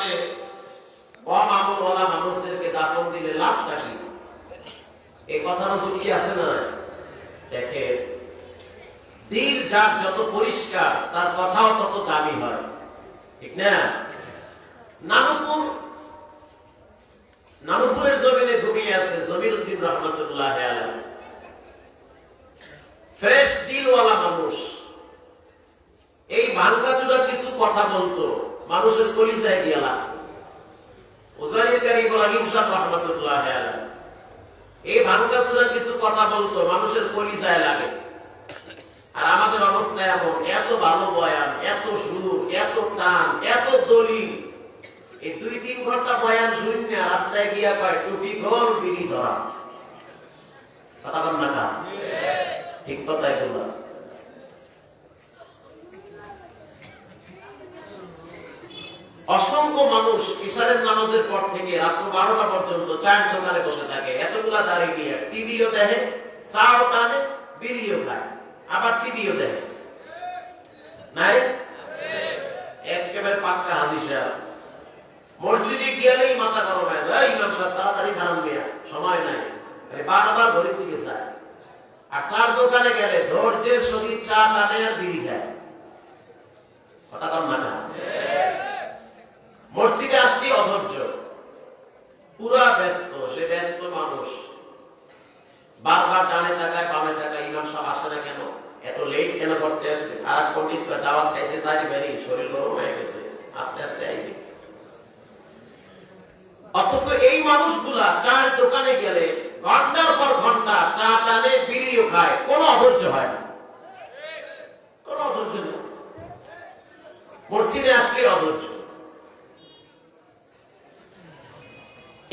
পাশে কম আমলওয়ালা মানুষদেরকে দাফন দিলে লাভটা কি? এই কথার যুক্তি আছে না? দেখেন, দিল যার যত পরিষ্কার তার কথাও তত দামি হয়, ঠিক না? নানুপুরের জমিনে ঘুমিয়ে আছে জমিরউদ্দিন রহমতুল্লাহ আলাইহি, ফ্রেশ দিলওয়ালা মানুষ। এই ভাঙ্গাচুরা কিছু কথা বলতো, মানুষের কলিজায় গিয়া লাগতো। উজানির ইব্রাহিম শাহ রহমতুল্লাহ আলাইহি এই ভাঙ্গাচুরা কিছু কথা বলতো, মানুষের কলিজায় লাগে। আর আমাদের অবস্থা এমন, এত ভালো বয়ান, এত সুর, এত টান, এত দলিল, এই 2-3 ঘন্টা বয়ান শুনে রাস্তায় গিয়া কয় টুপি খোল, বিড়ি ধরা। কথা বল না? ঠিক কথাই বললাম। অসংখ্য মানুষ ইশারের নামাজের পর থেকে রাত 12টা পর্যন্ত চায়ের দোকানে বসে থাকে, এতগুলা দাঁড়িয়ে দিয়ে টিভিও দেখে, চাও টানে, বিড়িও খায়, আবার টিভিও দেখে। নাই একেবারে পাক্কা হাজির সাহেব। মসজিদে গেলেই মাথা গরম হয়ে যায়, ইমাম সাহেব তাড়াতাড়ি খারাপ নিয়ে সময় নাই, বারবার ঘড়ির দিকে চায়। আর চার দোকানে গেলে ধৈর্যের সহিত চা টানে আর বিড়ি খায়। কথা কম না? মসজিদে আসলে অধৈর্য, পুরা ব্যস্ত, সে ব্যস্ত মানুষ, বারবার ডানে তাকায় বামে তাকায়, ইমাম সাহেব আসে না কেন, এত লেট কেন করতে আছে? আর এক পণ্ডিত দাওয়াত খাইছে, সারি বেরি, শরীর গরম হয়ে গেছে, আস্তে আস্তে আইবে। অথচ এই মানুষগুলা চার দোকানে গেলে ঘন্টার পর ঘন্টা চা টানে, বিড়িও খায়, কোনো অধৈর্য হয় না, কোনো অধৈর্য নেই। মসজিদে আসলে অধৈর্য।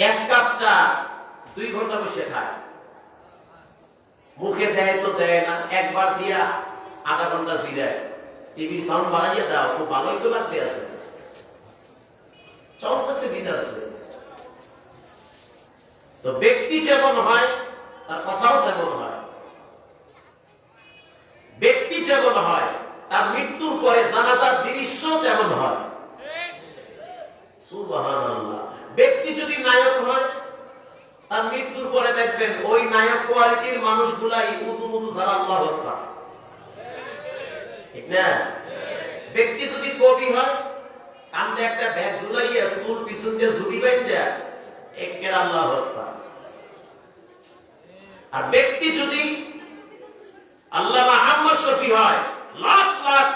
এক কাপ চা 2 ঘন্টা বসে খায়, মুখে দেয় তো দেয় না, একবার দিয়া আধা ঘন্টা জিরায়, টিভির সাউন্ড বাড়াইয়া দাও, খুব ভালোই তো লাগতে আছে, চলতেছে দিন আসছে। তো ব্যক্তি যেমন হয় তার কথাও তেমন হয়, ব্যক্তি যেমন হয় তার মৃত্যুর পরে জানাজার দৃশ্য তেমন হয়। সুবহানাল্লাহ। ব্যক্তি যদি নায়ক হয়, তার মৃত্যুর পরে দেখবেন ওই নায়ক কোয়ালিটির মানুষগুলাই উজু মুজু ছাড়া আল্লাহু আকবার, ঠিক না? ব্যক্তি যদি কবি হয়, কান্দে একটা ব্যাগ ঝুলাইয়া চুল পিছন দিয়ে ঝুড়ি বাইন্দা একের আল্লাহু আকবার। আর ব্যক্তি যদি আল্লামা আহমদ শফি হয়, লাখ লাখ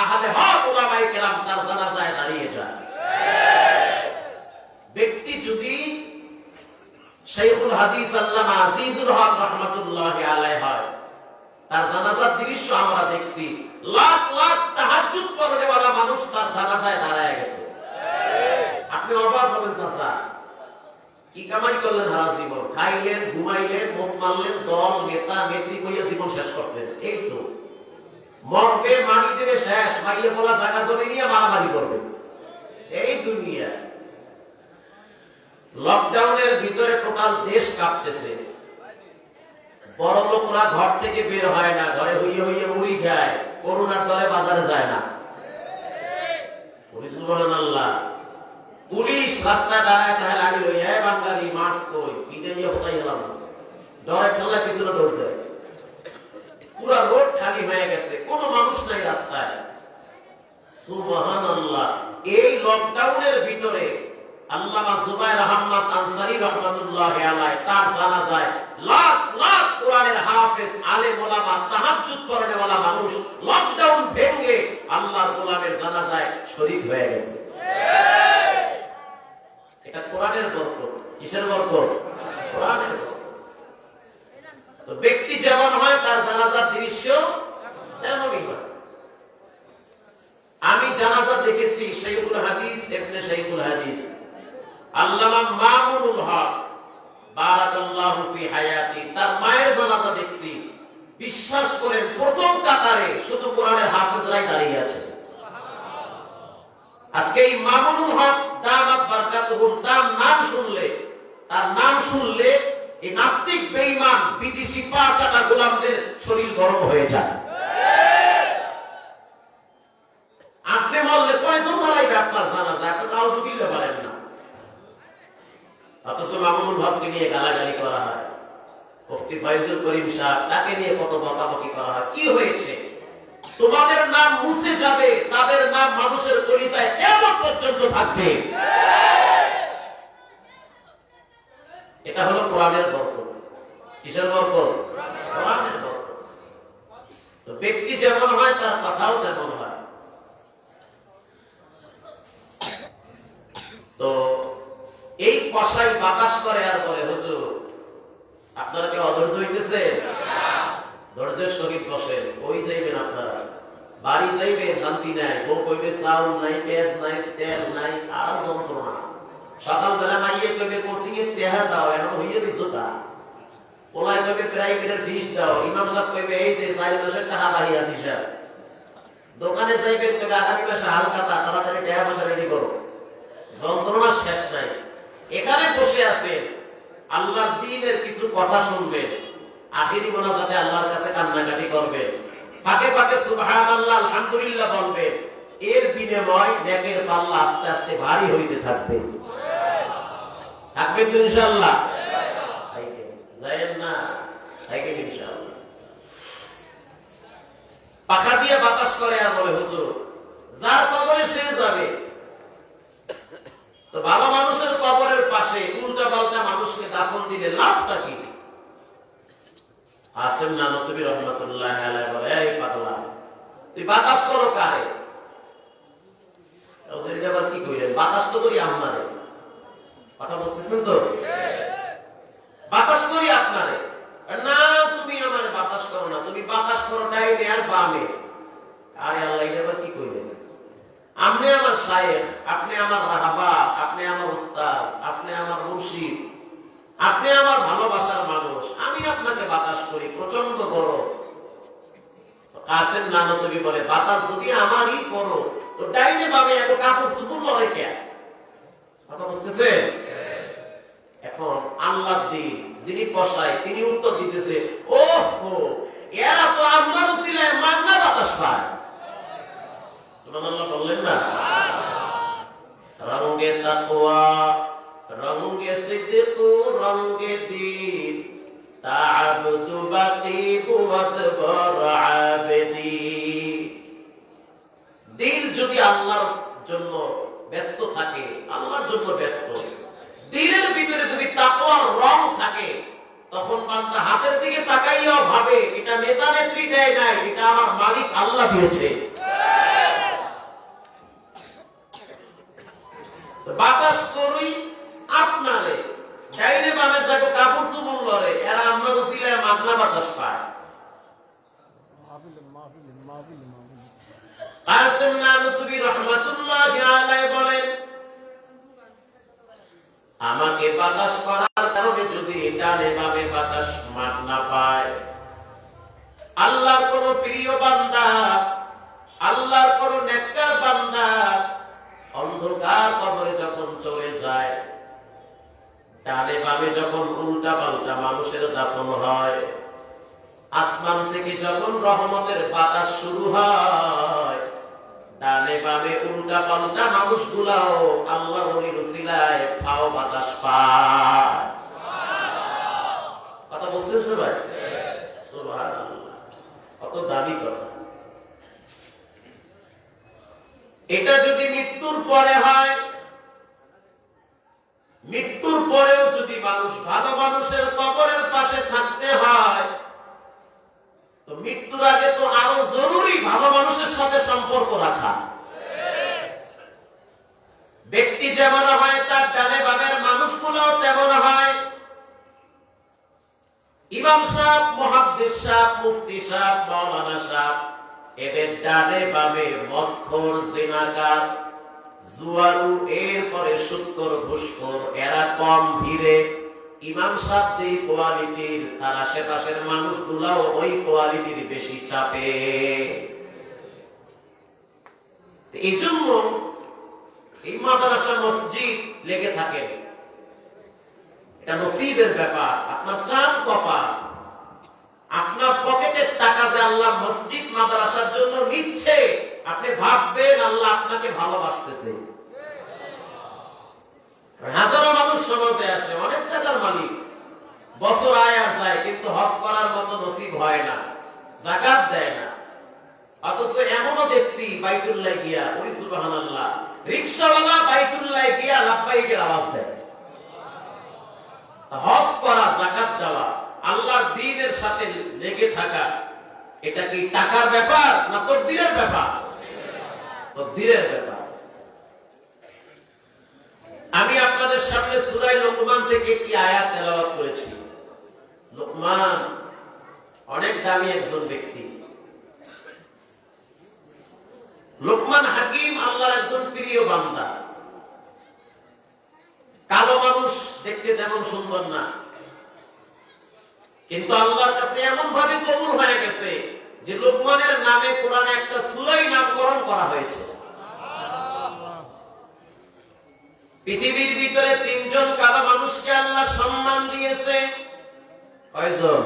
আহলে হক উলামায়ে কেরাম তার জানাজায় দাঁড়িয়ে যায়। ব্যক্তি যদি শাইখুল হাদিস আল্লামা আজিজুল হক রাহমাতুল্লাহি আলাইহি হয়, তার জানাজার দৃশ্য আমরা দেখছি, লাখ লাখ তাহাজ্জুদ পড়নেওয়ালা মানুষ তার জানাজায় দাঁড়ায় গেছে। আপনি অবাক হবেন, চাচা কি কামাই করলেন সারা জীবন, খাইলেন, ঘুমাইলেন, মোস মারলেন, দল নেতা নেত্রী কইয়া জীবন শেষ করছেন। এই তো মরবে, মাটি দেবে, শেষ, মাইলে বলা জায়গা জমি নিয়ে মারামারি করবে, এই দুনিয়া। লকডাউনের ভিতরে টোটাল দেশ কাঁপতেছে, বড় লোকরা ঘর থেকে বের হয় না, ঘরে হইয়ে হইয়ে মুড়ি খায়, করোনার দলে বাজারে যায় না। সুবহানাল্লাহ। পুলিশ রাস্তায় দাঁড়ায় তাহলে আগে লইয়া বাঙালি মাছ কই পিঠে নিয়ে কোথায় গেলাম, ডরে ঠেলা পিছনে দৌড়তে, পুরা রোড খালি হয়ে গেছে, কোনো মানুষ নাই রাস্তায়। সুবহানাল্লাহ। এই লকডাউনের ভিতরে আল্লামা জুবায়ের আহমদ আনসারী রাহমাতুল্লাহি আলাইহি তার জানাজায় লাখ লাখ কোরআনের হাফেজ, আলেম, ওলামা, তাহাজ্জুদ পড়নেওয়ালা মানুষ লকডাউন ভেঙে আল্লাহর গোলামের জানাজায় শরীক হয়ে গেছে। এটা কোরআনের বরকত। কিসের বরকত? কোরআনের বরকত। তো ব্যক্তি যেমন হয় তার জানাজার দৃশ্য তেমনই হয়। আমি জানাজা দেখেছি শাইখুল হাদিস ইবনে শাইখুল হাদিস আল্লামা মামুনুল হক বারাকাল্লাহু ফি হায়াতি, তার মায়ের জানাজা দেখছি। বিশ্বাস করেন প্রথম কাতারে শুধু কোরআনের হাফেজরাই দাঁড়িয়ে আছে। আজকে এই মামুনুল হক দামাত বারাকাতুহু তার নাম শুনলে এই নাস্তিক বেঈমান বিদেশি পা চাটা গোলামদের শরীর গরম হয়ে যায়। আপনি আপনি বললে কয়জন মারাইবে আপনার জানাজা, একটা নাউজুবিল্লাহ পারেন না। অথচ মামুনুল হককে নিয়ে গালাগালি করা হয়, মুফতি ফয়জুল করিম সাহেব তাকে নিয়ে কত বকাবকি করা হয়। কি হয়েছে? তোমাদের নাম মুছে যাবে, তাদের নাম মানুষের কলিজায় কিয়ামত পর্যন্ত থাকবে। এটা হলো কোরআনের বরকত। কিসের বরকত? কোরআনের বরকত। তো ব্যক্তি যেমন হয় তার কথাও তেমন হয়। তো এই কষাই বাতাস করে আর বলে, হুজুর আপনারা কি অধৈর্য হইতেছে? ধৈর্যের সহিত বসেন, ওই যাইবেন আপনারা, বাড়ি যাইবেন শান্তি নাই, বউ কইবে চাউল নাই, পেঁয়াজ নাই, তেল নাই, আর যন্ত্রণা। সকালবেলা মাইয়ে কইবে কোচিং এর টেহা দাও, এখন হইয়ে দিছো তা। ওলাই কইবে প্রাইভেটের ফিস দাও, ইমাম সাহেব কইবে এই যে 4 মাসের টাকা বাহি আছি স্যার। দোকানে যাইবেন কইবে আগামী মাসে হালখাতা, তাড়াতাড়ি টাকা পয়সা রেডি করো। যন্ত্রণার শেষ নাই। এখানে বসে আছেন, আল্লাহর দ্বীনের কিছু কথা শুনবেন, আখিরি মোনাজাতে আল্লাহর কাছে কান্নাকাটি করবেন, ফাঁকে ফাঁকে সুবহানাল্লাহ আলহামদুলিল্লাহ বলবেন। এর বিনিময় নেকের পাল্লা আস্তে আস্তে ভারী হইতে থাকবে। থাকবে তো ইনশাআল্লাহ? যায়েন না, থাকবে ইনশাআল্লাহ। পাখা দিয়ে বাতাস করে আর বলে, হুজুর যার কবরে সে যাবে। তো ভালো মানুষের কবরের পাশে উল্টা পাল্টা মানুষকে দাফন দিলে লাভটা কি? আসেন নানতুবি রহমাতুল্লাহ আলাইহি বলে, এই পাগলা তুই বাতাস করো কারে? ওজেরিটা আবার কি কইলেন? বাতাস তো করি আপনারে। কথা বুঝতেছেন তো? বাতাস করি আপনারে। না, তুমি আমারে বাতাস করো না, তুমি বাতাস করো ডাইনে আর বামে। আরে আল্লাহ, এটা আবার কি কইলেন? আপনি আমার শায়েখ, আপনি আমার রাহাবা, আপনি আমার উস্তাদ, আপনি আমার মুর্শিদ, আপনি আমার ভালোবাসার মানুষ, আমি আপনাকে বাতাস করি, প্রচন্ড গরম। কাসেম নানতুবি বলে, বাতাস যদি আমারই করো তো ডাইনে বামে এত কাপড় চুপুর লড়ে কে? কথা বুঝতেছেন? এখন আল্লাহ দ্বীন যিনি কষাই, তিনি উত্তর দিতেছে, ওহো এরা তো আমার উসিলায় মাগনা বাতাস পায়। সুবহানাল্লাহ বললেন না? রঙে তাকওয়া, রঙে সিদক, রঙে দ্বীন, তা'আবুদু বাকিব ওয়াদবার আবেদি। দিল যদি আল্লাহর জন্য ব্যস্ত থাকে, আল্লাহর জন্য ব্যস্ত, দিলের ভিতরে যদি তাকওয়ার রং থাকে, তখন বান্দা হাতের দিকে তাকাইয়াও ভাবে এটা নেতা নেত্রী দেয় নাই, এটা আমার মালিক আল্লাহ দিয়েছে। বাতাস করি আপনারে, ডাইনে বামে যাকে কাপড় চুপড় লড়ে, এরা আমার উসিলায় মাগনা বাতাস পায়। কাসেম নানতুবি রাহমাতুল্লাহি আলাইহি বলেন, আমাকে বাতাস করার কারণে যদি ডানে বামে বাতাস মাগনা পায়, আল্লাহর কোন প্রিয় বান্দা, আল্লাহর কোন নেককার বান্দা অন্ধকার কবরে যখন চলে যায়, ডানে বামে যখন উল্টা পাল্টা মানুষের দাফন হয়, আসমান থেকে যখন রহমতের বাতাস শুরু হয়, ডানে বামে উল্টা পাল্টা মানুষগুলাও আল্লাহ ওলির উসিলায় ফাও বাতাস পায়। কথা বুঝছেন ভাই? সুবহানাল্লাহ, কত দামি কথা। এটা যদি মৃত্যুর পরে হয়, মৃত্যুর পরেও যদি মানুষ ভালো মানুষের কবরের পাশে থাকতে হয়, তো মৃত্যুর আগে তো আরো জরুরি ভালো মানুষের সাথে সম্পর্ক রাখা। ব্যক্তি যেমন হয় তার ডানে বামের মানুষগুলোও তেমন হয়। ইমাম সাহেব, মুহাদ্দিস সাহেব, মুফতি সাহেব, মাওলানা সাহেব, এদের ডানে বামে মদখোর, জিনাকার, জুয়ারু, এরপরে সুদখোর, ঘুষখোর, এরা কম ভিড়ে। ইমাম সাহেব যেই কোয়ালিটির, তার আশেপাশের মানুষগুলাও ওই কোয়ালিটির বেশি চাপে। এই জন্য এই মাদ্রাসা মসজিদ লেগে থাকে, এটা নসিবের ব্যাপার। আপনার চান কপাল, আপনার পকেটের টাকা যে আল্লাহ মসজিদ মাদ্রাসার জন্য নিচ্ছে, আপনি ভাববেন আল্লাহ আপনাকে ভালোবাসতেছে। হাজারো মানুষ সমাজে আসে, অনেক টাকার মালিক, বছর আয় আর যায়, কিন্তু হজ করার মতো নসিব হয় না, যাকাত দেয় না। অথচ এমনও দেখছি বাইতুল্লাহ গিয়া, ওই সুবহানাল্লাহ, রিকশাওয়ালা বাইতুল্লাহ গিয়া লাব্বাইকের আওয়াজ দেয়। হজ করা, যাকাত দেওয়া, আল্লাহর দ্বীনের সাথে লেগে থাকা, এটা কি টাকার ব্যাপার না তকদীরের ব্যাপার? তকদীরের ব্যাপার। আমি আপনাদের সামনে সূরা লোকমান থেকে একটি আয়াত তেলাওয়াত করেছি। লোকমান অনেক দামি একজন ব্যক্তি। লোকমান হাকিম আল্লাহর একজন প্রিয় বান্দা। কালো মানুষ, দেখতে তেমন সুন্দর না, কিন্তু আল্লাহর কাছে এমন ভাবে কবুল হয়ে গেছে যে লোকমানের নামে কোরআনে একটা সূরাই নামকরণ করা হয়েছে। পৃথিবীর ভিতরে তিনজন কালো মানুষকে আল্লাহ সম্মান দিয়েছে। কয়জন?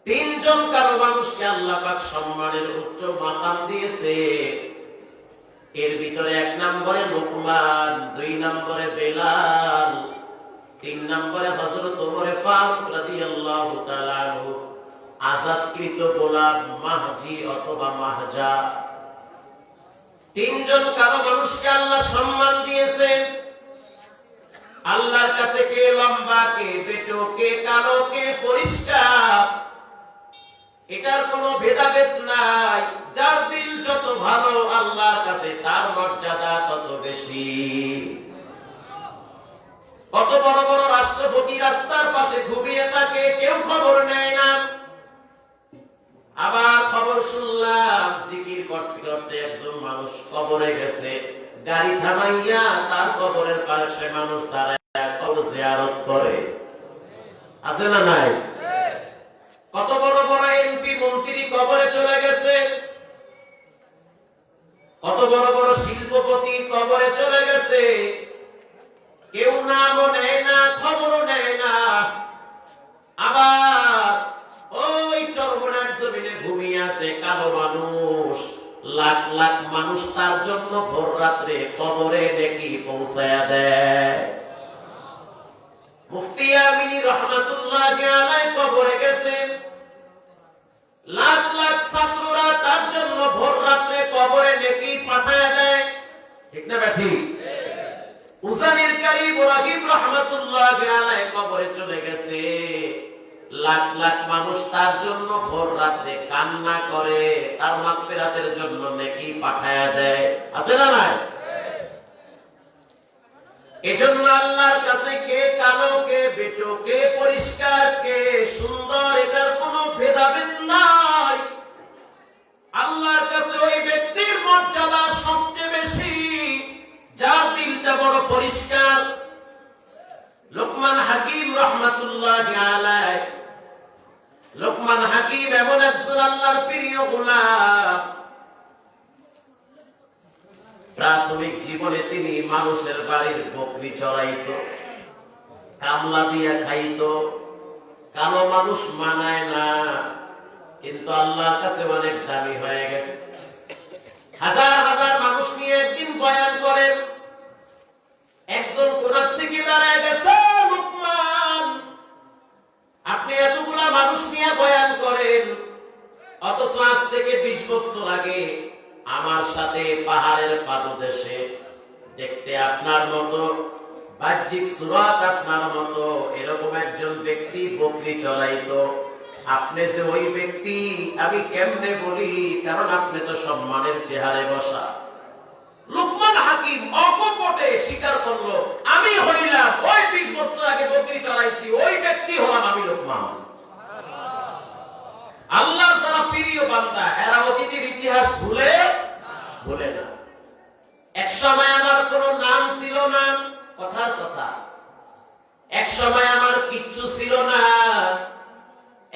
তিনজন কালো মানুষকে আল্লাহ পাক সম্মানের উচ্চ মাকাম দিয়েছে। এর ভিতরে এক নম্বরে লোকমান, দুই নম্বরে বেলাল, তিন নম্বরে হযরত ওমর ফারুক রাদিয়াল্লাহু তাআলা আনহু, আযাদকৃত গোলাম মাহজি অথবা মাহজা। তিনজন কালো মানুষকে আল্লাহ সম্মান দিয়েছে। আল্লাহর কাছে কে লম্বা, কে বেটো, কে কালো, কে পরিষ্কার, এটার কোনো ভেদাভেদ নাই। যার দিল যত ভালো আল্লাহর কাছে তার মর্যাদা তত বেশি। কত বড় বড় রাষ্ট্রপতি রাস্তার পাশে ঘুমিয়ে থাকে, কেউ খবর নেয় না। আবার খবর শুনলাম জিকির করতে করতে একজন মানুষ কবরে গেছে, গাড়ি থামাইয়া তার কবরের পাশে মানুষ দাঁড়ায় কবর জিয়ারত করে। আছে না নাই? কত বড় বড় এমপি মন্ত্রী কবরে চলে গেছে, কত বড় বড় শিল্পপতি কবরে চলে গেছে, কেউ নামও নেয় না, খবরও নেয় না। আবার ওই চরমনার জমিনে ঘুমিয়ে আছে কালো মানুষ, লাখ লাখ মানুষ তার জন্য ভোর রাত্রে কবরে নেকি পৌঁছায়া দেয়। মুফতি আমিনী রহমাতুল্লাহি আলাইহি কবরে গেছেন, লাখ লাখ ছাত্ররা তার জন্য ভোর রাত্রে কবরে নেকি পাঠায়া দেয়। ঠিক না ব্যাঠি? উজানির কারি ইব্রাহিম রহমাতুল্লাহি আলাইহি কবরে চলে গেছে, লাখ লাখ মানুষ তার জন্য ভোর রাতে কান্না করে, তার মাগফিরাতের জন্য নেকি পাঠায়া দেয়। আছে না নাই? এজন্য আল্লাহর কাছে কে কালো, কে বেটো, কে পরিষ্কার, কে সুন্দর, এটার কোনো ভেদাভেদ নাই। আল্লাহর কাছে ওই ব্যক্তির মর্যাদা সবচেয়ে বেশি যার দিলটা বড় পরিষ্কার। লোকমান হাকিম রহমাতুল্লাহি আলাইহি, লোকমান হাকিম এমন একজন আল্লাহর প্রিয় গোলাম। প্রাথমিক জীবনে তিনি মানুষের বাড়ির বকরি চড়াইতো, কামলা দিয়া খাইতো। কালো মানুষ মানায় না, কিন্তু আল্লাহর কাছে অনেক দামি হয়ে গেছে। হাজার হাজার মানুষ নিয়ে একদিন বয়ান করেন, একজন কোরআন থেকে দাঁড়ায় গেছে, লোকমান আপনি এতগুলা মানুষ নিয়ে বয়ান করেন, অথচ আজ থেকে 20 বছর আগে আমার সাথে পাহাড়ের পাদদেশে দেখতে আপনার মতো, বাহ্যিক সুরাত আপনার মতো এরকম একজন ব্যক্তি বকরি চড়াইতো। আপনি যে ওই ব্যক্তি আমি কেমনে বলি, কারণ আপনি তো সম্মানের চেহারে বসা। লোকমান হাকিম অকপটে স্বীকার করলো, আমি হইলাম ওই 20 বছর আগে বকরি চড়াইছি, ওই ব্যক্তি হলাম আমি লোকমান। আল্লাহ যারা প্রিয় বান্দা এরা অতীতের ইতিহাস ভুলে না। এক সময় আমার কোনো নাম ছিল না, কথার কথা। এক সময় আমার কিচ্ছু ছিল না,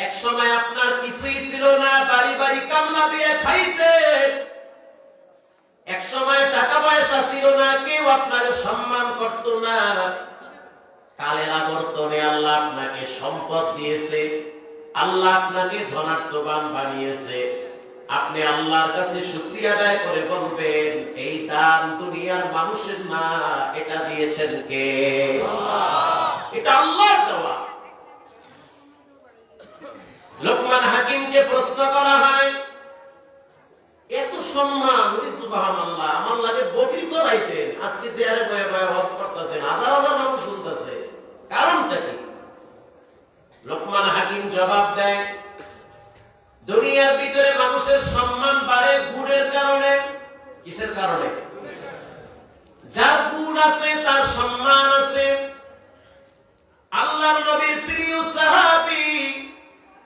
এক সময় আপনার কিছুই ছিল না, বাড়ি বাড়ি কামলা দিয়ে খাইতে। এক সময় টাকা পয়সা ছিল না, কেউ আপনার সম্মান করত না। কালের আবর্তনে আল্লাহ আপনাকে সম্পদ দিয়েছে, আল্লাহ আপনাকে ধনাত্মবান বানিয়েছে, আপনি আল্লাহর কাছে শুকরিয়া আদায় করে বলবেন, এই দান দুনিয়ার মানুষের না, এটা দিয়েছেন কে? এটা আল্লাহর দেওয়া। লোকমান হাকিমকে প্রশ্ন করা হয়, এত সম্মান, সুবহানাল্লাহ, আমার লাগে বকরি চড়াইতেন, আজকে চেয়ারে বয়ে বয়ে ওয়াজ করতেছেন, হাজার হাজার মানুষ শুনতেছে, কারণটা কি? লোকমান হাকিম জবাব দেয়, দুনিয়ার ভিতরে মানুষের সম্মান বাড়ে গুণের কারণে। কিসের কারণে? যার গুণ আছে তার সম্মান আছে। আল্লাহর নবীর প্রিয় সাহাবী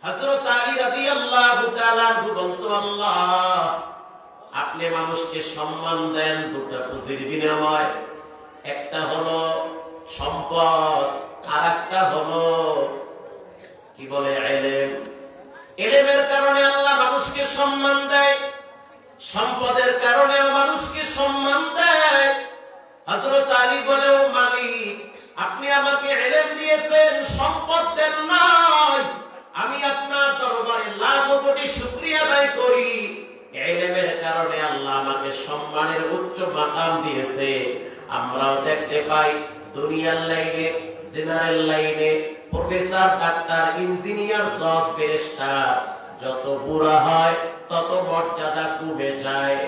হযরত আলী রাদিয়াল্লাহু তাআলা আনহু বলতো, আল্লাহ, আপনি মানুষকে সম্মান দেন দুটো পুঁজির বিনিময়, একটা হলো সম্পদ, আর একটা হলো কি বলে ইলম। ইলমের কারণে আল্লাহ মানুষকে সম্মান দেয়, সম্পদের কারণেও মানুষকে সম্মান দেয়। হযরত আলী বলে, ও মালিক, আপনি আমাকে ইলম দিয়েছেন, সম্পদ দেন নাই, আমি আপনার দরবারে লাখ কোটি শুকরিয়া আদায় করি। ইলমের কারণে আল্লাহ আমাকে সম্মানের উচ্চ মাকাম দিয়েছে। আমরাও দেখতে পাই দুনিয়ার লাইনে, জেনারেল লাইনে প্রফেসর, ডাক্তার, ইঞ্জিনিয়ার, জজ, ব্যারিস্টার যত বুড়া হয় তত মর্যাদা কমে যায়,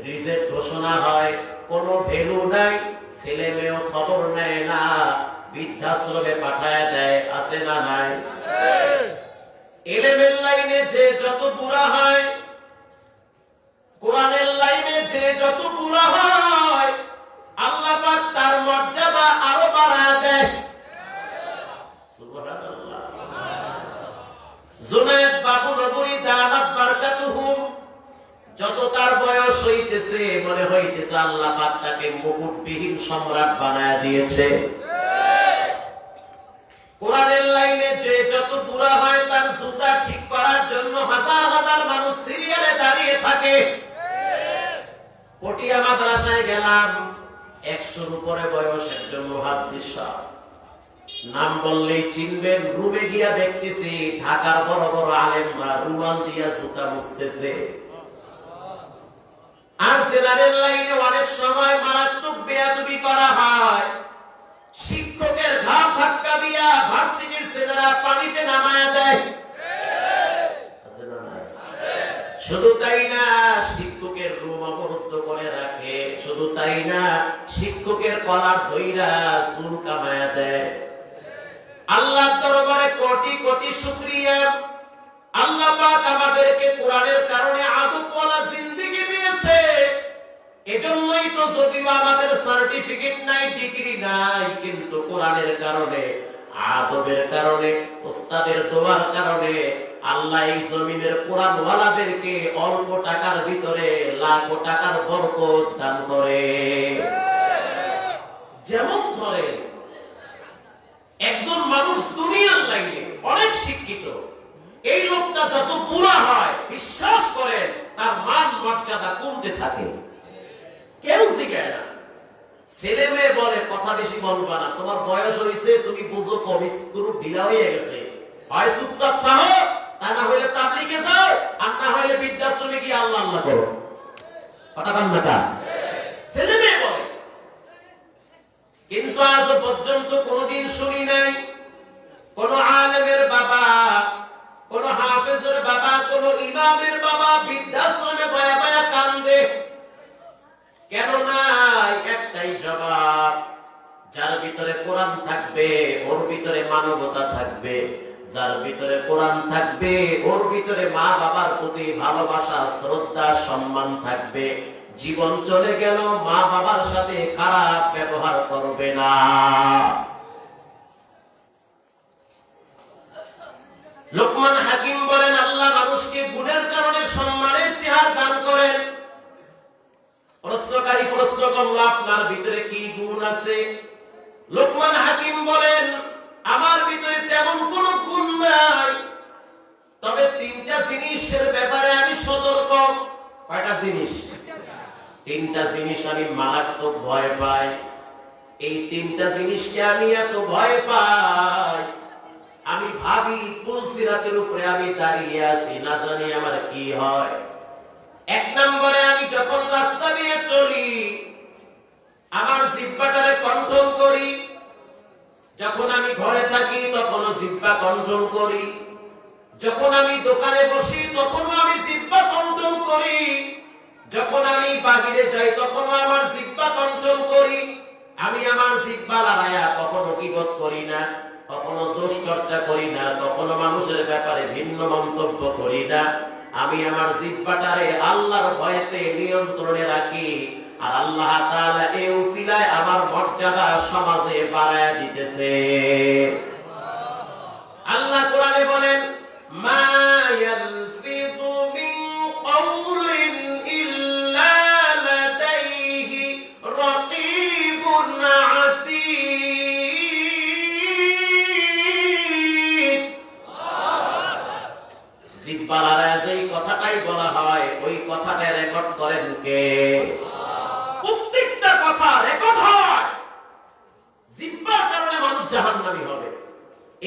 রিজেক্ট ঘোষণা হয়, কোনো ভ্যালু নাই, ছেলে মেয়েও খবর নেয় না, বৃদ্ধাশ্রমে পাঠায় দেয়। আছে না নাই? ইলমের লাইনে যে যত বুড়া হয়, কোরআনের লাইনে যে যত বুড়া হয়, আল্লাহ পাক তার মর্যাদা আরো বাড়ায় দেয়। সুবহানাল্লাহ। জুনায়েদ বাবু নগরী দামাত বারকাতুহুম, যত তার বয়স হইতেছে মনে হইতেছে আল্লাহ পাক তাকে মুকুটবিহীন সম্রাট বানায় দিয়েছে। কোরআনের লাইনে যে যত বুড়া হয়, তার জুতা ঠিক করার জন্য হাজার হাজার মানুষ সিরিয়ালে দাঁড়িয়ে থাকে। পটিয়া মাদ্রাসায় গেলাম, 100-র উপরে বয়স একজন মুহাদ্দিস, নাম বললেই চিনবেন। রুমে গিয়া দেখতেছি ঢাকার বড় বড় আলেমরা রুমাল দিয়া জুতা মুছতেছে। আর জেনারেল লাইনে অনেক সময় মারাত্মক বেয়াদবি করা হয়, শিক্ষকের ঘাড় ধাক্কা দিয়া ভার্সিটির ছেলেরা পানিতে নামায়া দেয়। শুধু তাই না, শিক্ষকের রুম অবরুদ্ধ করে রাখে। শুধু তাই না, শিক্ষকের কলার ধইরা চুল কামায়া দেয়। আল্লাহর দরবারে কোটি কোটি শুকরিয়া, আল্লাহ পাক আমাদেরকে কোরআনের কারণে আদবওয়ালা জিন্দেগি দিয়েছে। এজন্যই তো যদিও আমাদের সার্টিফিকেট নাই, ডিগ্রি নাই, কিন্তু কোরআনের কারণে, আদবের কারণে, উস্তাদের দোয়ার কারণে আল্লাহ এই জমিনের কোরআনওয়ালাদেরকে অল্প টাকার ভিতরে লাখ টাকার বরকত দান করে। যেমন ধরে একজন মানুষ দুনিয়ার লাইনে অনেক শিক্ষিত, এই লোকটা যত বুড়া হয় বিশ্বাস করেন তার মান মর্যাদা কমতে থাকে। কেউ জিজ্ঞাসা না, ছেলে মেয়ে বলে কথা বেশি বলবা না, তোমার বয়স হয়েছে, তুমি বুঝো কম, স্কুল ঢিলা হয়ে গেছে, হয় চুপচাপ থাকো, তা না হইলে তাবলীগে যাও, আর না হইলে বৃদ্ধাশ্রমে গিয়ে আল্লাহ আল্লাহ করো। কথা কান না কান, ছেলে মেয়ে বলে। কিন্তু আজ পর্যন্ত কোনদিন শুনি নাই কোন আলেমের বাবা, কোন হাফেজের বাবা, কোন ইমামের বাবা বৃদ্ধাশ্রমে বয়া বয়া কান্দে। কেন নাই? একটাই জবাব, যার ভিতরে কোরআন থাকবে ওর ভিতরে মানবতা থাকবে, যার ভিতরে কোরআন থাকবে ওর ভিতরে মা বাবার প্রতি ভালোবাসা, শ্রদ্ধা, সম্মান থাকবে। জীবন চলে গেল, মা বাবার সাথে খারাপ ব্যবহার করবে না। লোকমান হাকিম বলেন, আল্লাহ মানুষকে গুণের কারণে সম্মানের চেহারা দান করেন। প্রশ্নকারী প্রশ্ন করল, আপনার ভিতরে কি গুণ আছে? লোকমান হাকিম বলেন, আমার ভিতরে তেমন কোন গুণ নাই, তবে তিনটা জিনিসের ব্যাপারে আমি সতর্ক। কয়টা জিনিস? তিনটা জিনিস আমি মারাত্মক ভয় পাই। এই তিনটা জিনিসকে আমি এত ভয় পাই, আমি ভাবি পুলসিরাতের উপরে আমি দাঁড়িয়ে আছি, না জানি আমার কি হয়। এক নম্বরে আমি যখন রাস্তা দিয়ে চলি আমার জিহ্বাটারে কন্ট্রোল করি। যখন আমি ঘরে থাকি তখনও জিহ্বা কন্ট্রোল করি। যখন আমি দোকানে বসি তখনও আমি জিহ্বা কন্ট্রোল করি। যখন আমি বাহিরে যাই তখনও আমার জিহ্বা কন্ট্রোল করি। আমি আমার জিহ্বা লড়াইয়া কখনো গীবত করি না, কখনো দোষ চর্চা করি না, কখনো মানুষের ব্যাপারে ভিন্ন মন্তব্য করি না। আমি আমার জিহ্বাটারে আল্লাহর ভয়েতে নিয়ন্ত্রণে রাখি। আর আল্লাহ তাআলা এই উসিলায় আমার মর্যাদা সমাজে বাড়ায়া দিতেছে। আল্লাহ কোরআনে বলেন, মা ইয়ালফিযু মিন কাওলিন ইল্লা লাদাইহি রাকীবুন আতীদ। জিহ্বা লড়াইয়া যেই কথাটাই বলা হয় ওই কথাটা রেকর্ড করেন কে? প্রত্যেকটা কথা রেকর্ড হয়। জিহ্বার কারণে মানুষ জাহান্নামী হবে।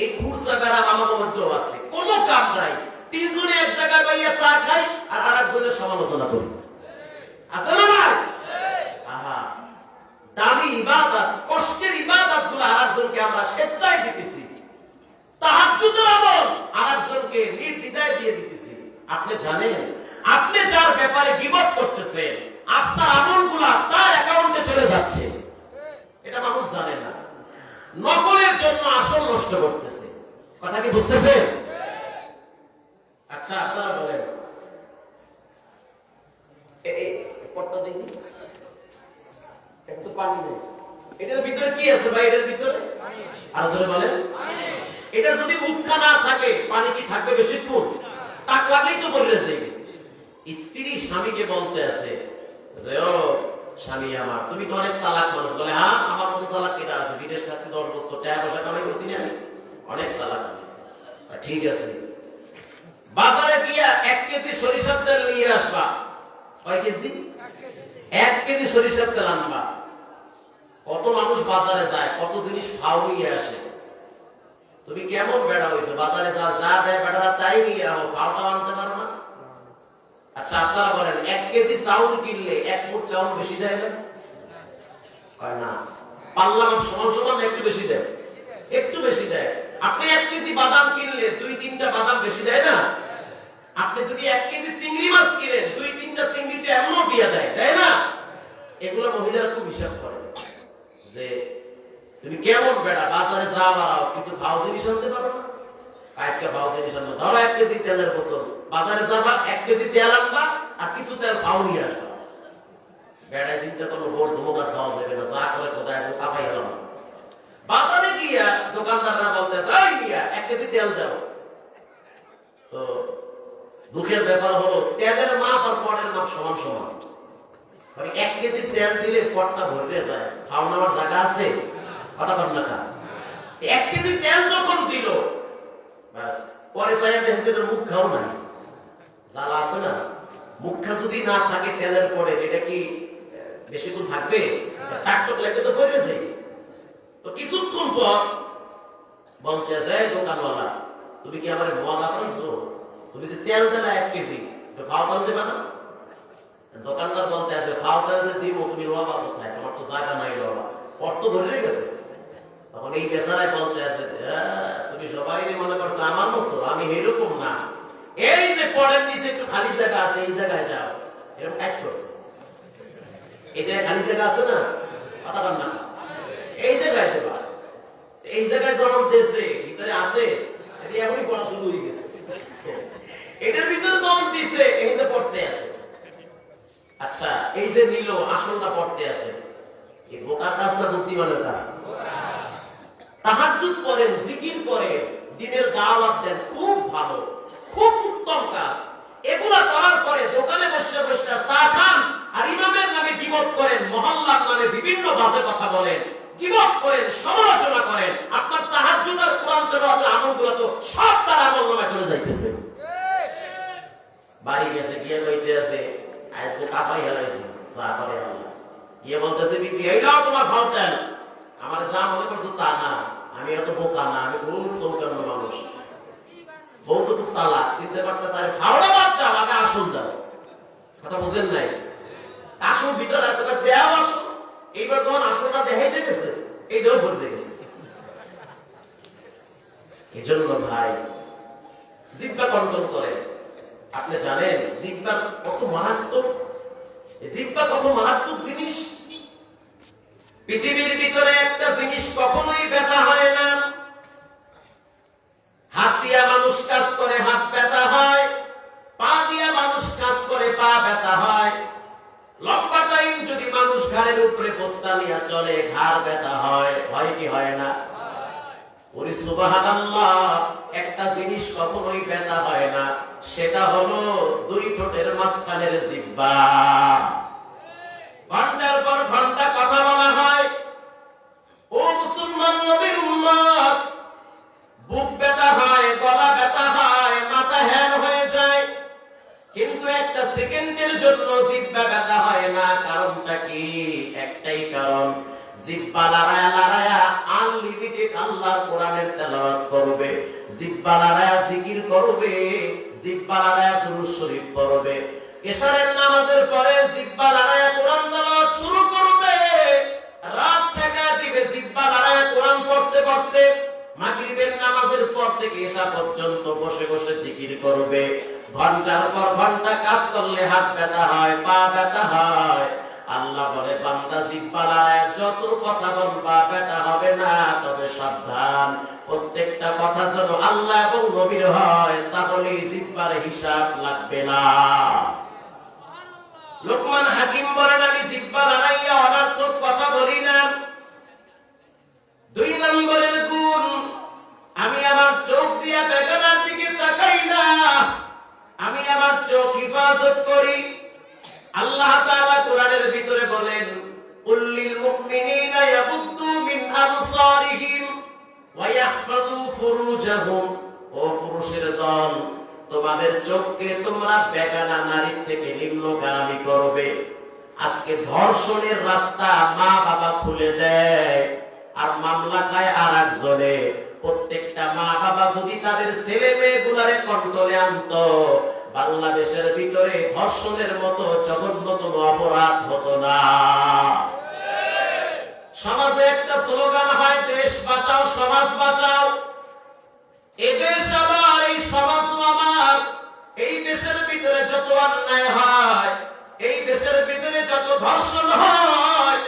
এই খুরসাগারা আমাদের মধ্যেও আছে, কোনো কাম নাই। তিনজনে এক জায়গায় বাইয়া চা খাই আর আরেকজনের সমালোচনা করি, আছে না ভাই? আহা, দামি ইবাদত, কষ্টের ইবাদত গুলো আরেকজনকে আমরা স্বেচ্ছায় দিতেছি। তাহাজ্জুদের আমল আরেকজনকে নির্দ্বিধায় দিয়ে দিতেছি। আপনি জানেন আপনি যার ব্যাপারে গীবত করতেছেন আপনার আমলগুলা তার অ্যাকাউন্টে চলে যাচ্ছে, এটা মানুষ জানে না। নকলের জন্য আসল নষ্ট করতেছে। কথা কি বুঝতেছেন? আচ্ছা আপনারা বলেন, পটটা দেখি, একটু পানি নেই, এটার ভিতরে কি আছে ভাই? এটার ভিতরে আর জোরে বলেন, এটার যদি মুখা না থাকে পানি কি থাকবে বেশিক্ষণ? তাক লাগলেই তো বলে যাবে। স্ত্রী স্বামীকে বলতে আছে যে, ও স্বামী আমার, তুমি তো অনেক চালাক মানুষ। বলে, হ্যাঁ আমার মতো চালাক কেটা আছে? বিদেশ থাকছি 10 বছর, টাকা পয়সা কামাই করছি না, আমি অনেক চালাক। ঠিক আছে, বাজারে গিয়া 1 কেজি সরিষার তেল নিয়ে আসবা। কয় কেজি? 1 কেজি সরিষার তেল আনবা। কত মানুষ বাজারে যায়, কত জিনিস ফাও নিয়ে আসে। তুমি কেমন বেড়া হইছো? বাজারে যা যা দেয় বেড়ারা তাই নিয়ে আও, ফাওটা আনতে পারো না? আচ্ছা আপনারা বলেন, 1 কেজি চাউল কিনলে 1 মুঠ চাউল বেশি দেয় না? হয় না? পাল্লা মাপ সমান সমান একটু বেশি দেয়, একটু বেশি দেয়। আপনি 1 কেজি বাদাম কিনলে 2-3টা বাদাম বেশি দেয় না? আপনি যদি 1 কেজি চিংড়ি মাছ কিনেন 2-3টা চিংড়িতে এমন দিয়ে দেয়, তাই না? এগুলো মহিলারা খুব হিসাব করে যে তুমি কেমন বেড়া, বাজারে যা বাড়াও কিছু ফাও জিনিস আনতে পারো না? আজকে ফাও জিনিস আনবো, ধরো 1 কেজি তেলের বোতল, বাজারে যাবা 1 কেজি তেল আনবা আর কিছু তেল ফাও নিয়ে আসবা। বেড়ায় চিন্তা করলো ভোর ধুমকার খাওয়া যাবে না, যা করে কোথায় আসবো কাপাই গেলাম। বাজারে গিয়া দোকানদাররা বলতেছে, এই মিয়া 1 কেজি তেল দাও। তো দুঃখের ব্যাপার হলো তেলের মাপ আর পটের মাপ সমান সমান। মানে 1 কেজি তেল দিলে পটটা ভরে যায়, খাওয়া নেওয়ার জায়গা আছে? কথা বল না। 1 কেজি তেল যখন দিল, বাস পরে চাইয়া দেখছে মুখ খাও নাই, জ্বালা আছে না? মুখা যদি না থাকে তেলের পরে, এটা কি বেশিক্ষণ থাকবে? টাকটক লাগে তো ভরে যায়। তো কিছুক্ষণ পর বলতেছে, দোকানওয়ালা তুমি কি আমার মগা পাইছো? তুমি যে তেল দিলা 1 কেজি, ফাও তেল দেবা না? দোকানদার বলতে আছে, ফাও তেল যে দিব তুমি লোবা কোথায়? তোমার তো জায়গা নাই লোবা, পট তো ধরে গেছে। তখন এই বেচারায় বলতে আছে, তুমি সবাই মনে করছো আমার মতো, আমি এরকম না। এই যে পটের নিচে একটু খালি জায়গা আছে, এই জায়গায় যাও। এরকম এক করছে, এই জায়গায় খালি জায়গা আছে না? কথা বল না, এই জায়গায় দেবা। এই জায়গায় যখন দিয়েছে ভিতরে আছে, এখনই পড়া শুরু হয়ে গেছে। এটার ভিতরে যখন দিচ্ছে এখানে পড়তে আছে। আচ্ছা এই যে নিল আসলটা পড়তে আছে, এই বোকার কাজ না বুদ্ধিমানের কাজ? তাহাজ্জুদ করেন, জিকির করেন, দ্বীনের দাওয়াত দেন, খুব ভালো, খুব উত্তম কাজ। এগুলা করার পরে দোকানে বসে বসে চা খান আর ইমামের নামে গীবত করেন, মহল্লার নামে বিভিন্ন বাজে কথা বলেন, গীবত করেন, সমালোচনা করেন। আপনার তাহাজ্জুদ আর কোরআন তেলাওয়াতের আমলগুলো তো সব তার আমলনামায় চলে যাইতেছে। বাড়ি গেছে গিয়ে কইতে আছে, আজকে কাপাই হেলাইছে, চা করে আল্লাহ গিয়ে বলতেছে, বিবি এই নাও তোমার ভাব দেন। আমার যা মনে করছো তা না, আমি এত বোকা না, আমি খুব চৌকান্ন মানুষ। বউ তো খুব চালাক, চিনতে পারতেছে, আরে ফাওড়া বাদ দাও, আগে আসল দাও। কথা বুঝেন নাই? আসল ভিতরে আছে দেওয়া আসল, এইবার যখন আসলটা দেখাই দিতেছে এইটাও বলতে গেছে। এই জন্য ভাই জিহ্বা কন্ট্রোল করে। আপনি জানেন জিহ্বা কত মারাত্মক, জিহ্বা কত মারাত্মক জিনিস। পৃথিবীর ভিতরে একটা জিনিস কখনোই ব্যথা হয় না। হাত দিয়া মানুষ কাজ করে, হাত ব্যথা হয়। পা দিয়া মানুষ কাজ করে, পা ব্যথা হয়। লম্বা টাইম যদি মানুষ ঘাড়ের উপরে বস্তা নিয়ে চলে, ঘাড় ব্যথা হয়। হয় কি হয় না? ওরে সুবহানাল্লাহ, একটা জিনিস কখনোই ব্যথা হয় না, সেটা হলো দুই ঠোঁটের মাঝখানের জিহ্বা। ঘন্টার পর ঘন্টা কথা বলা হয়। ও মুসলমান নবীর উম্মত, বুক ব্যথা হয়, গলা ব্যথা হয়, মাথা হ্যাং হয়ে যায়, কিন্তু একটা সেকেন্ডের জন্য জিহ্বা ব্যথা হয় না। কারণটা কি? একটাই কারণ, জিহ্বা লড়ায়া লড়ায়া আনলিমিটেড আল্লাহর কোরআনের তেলাওয়াত করবে, জিহ্বা লড়ায়া জিকির করবে, জিহ্বা লড়ায়া দুরূদ শরীফ পড়বে। এশারের নামাজের পরে জিহ্বা লড়ায়া কোরআন তেলাওয়াত শুরু করবে, রাত থেকে দিবে জিহ্বা লড়ায়া কোরআন পড়তে পড়তে। মাগরিবের নামাজের পর থেকে এশা পর্যন্ত বসে বসে জিকির করবে। ঘন্টার পর ঘন্টা কাজ করলে হাত ব্যথা হয়, পা ব্যথা হয়। আল্লাহ বলে বান্দা জিহ্বা লড়ায়া যত কথা বলবা ব্যথা হবে না, তবে সাবধান, প্রত্যেকটা কথা যেন আল্লাহ এবং নবীর হয়, তাহলে জিহ্বার হিসাব লাগবে না। লোকমান হাকিম বলেন, আমি জিহ্বা লড়াইয়া অনর্থক কথা বলি না। দুই নম্বরের গুণ, আমি আমার চোখ দিয়া বেগানার দিকে তাকাই না, আমি আমার চোখ হিফাজত করি। আল্লাহ তাআলা কোরআনের ভিতরে বলেন, কুল্লিল মুমিনিনা ইয়াগুদ্দু মিন আবসারিহিম ওয়া ইয়াহফাযু ফুরুজাহুম। ও পুরুষের দল, তোমাদের চোখকে তোমরা বেগানা নারী থেকে নিম্নগামী করবে। আজকে ধর্ষণের রাস্তা মা বাবা খুলে দেয় আর মামলা খায় আর একজনে। প্রত্যেকটা মা বাবা যদি তাদের ছেলে মেয়েগুলারে কন্ট্রোলে আনতো, বাংলাদেশের ভিতরে ধর্ষণের মতো জঘন্যতম অপরাধ হতো না। সমাজে একটা স্লোগান হয়, দেশ বাঁচাও সমাজ বাঁচাও। এই দেশ আমার, এই সমাজ আমার। এই দেশের ভিতরে যত অন্যায় হয়, এই দেশের ভিতরে যত ধর্ষণ হয়,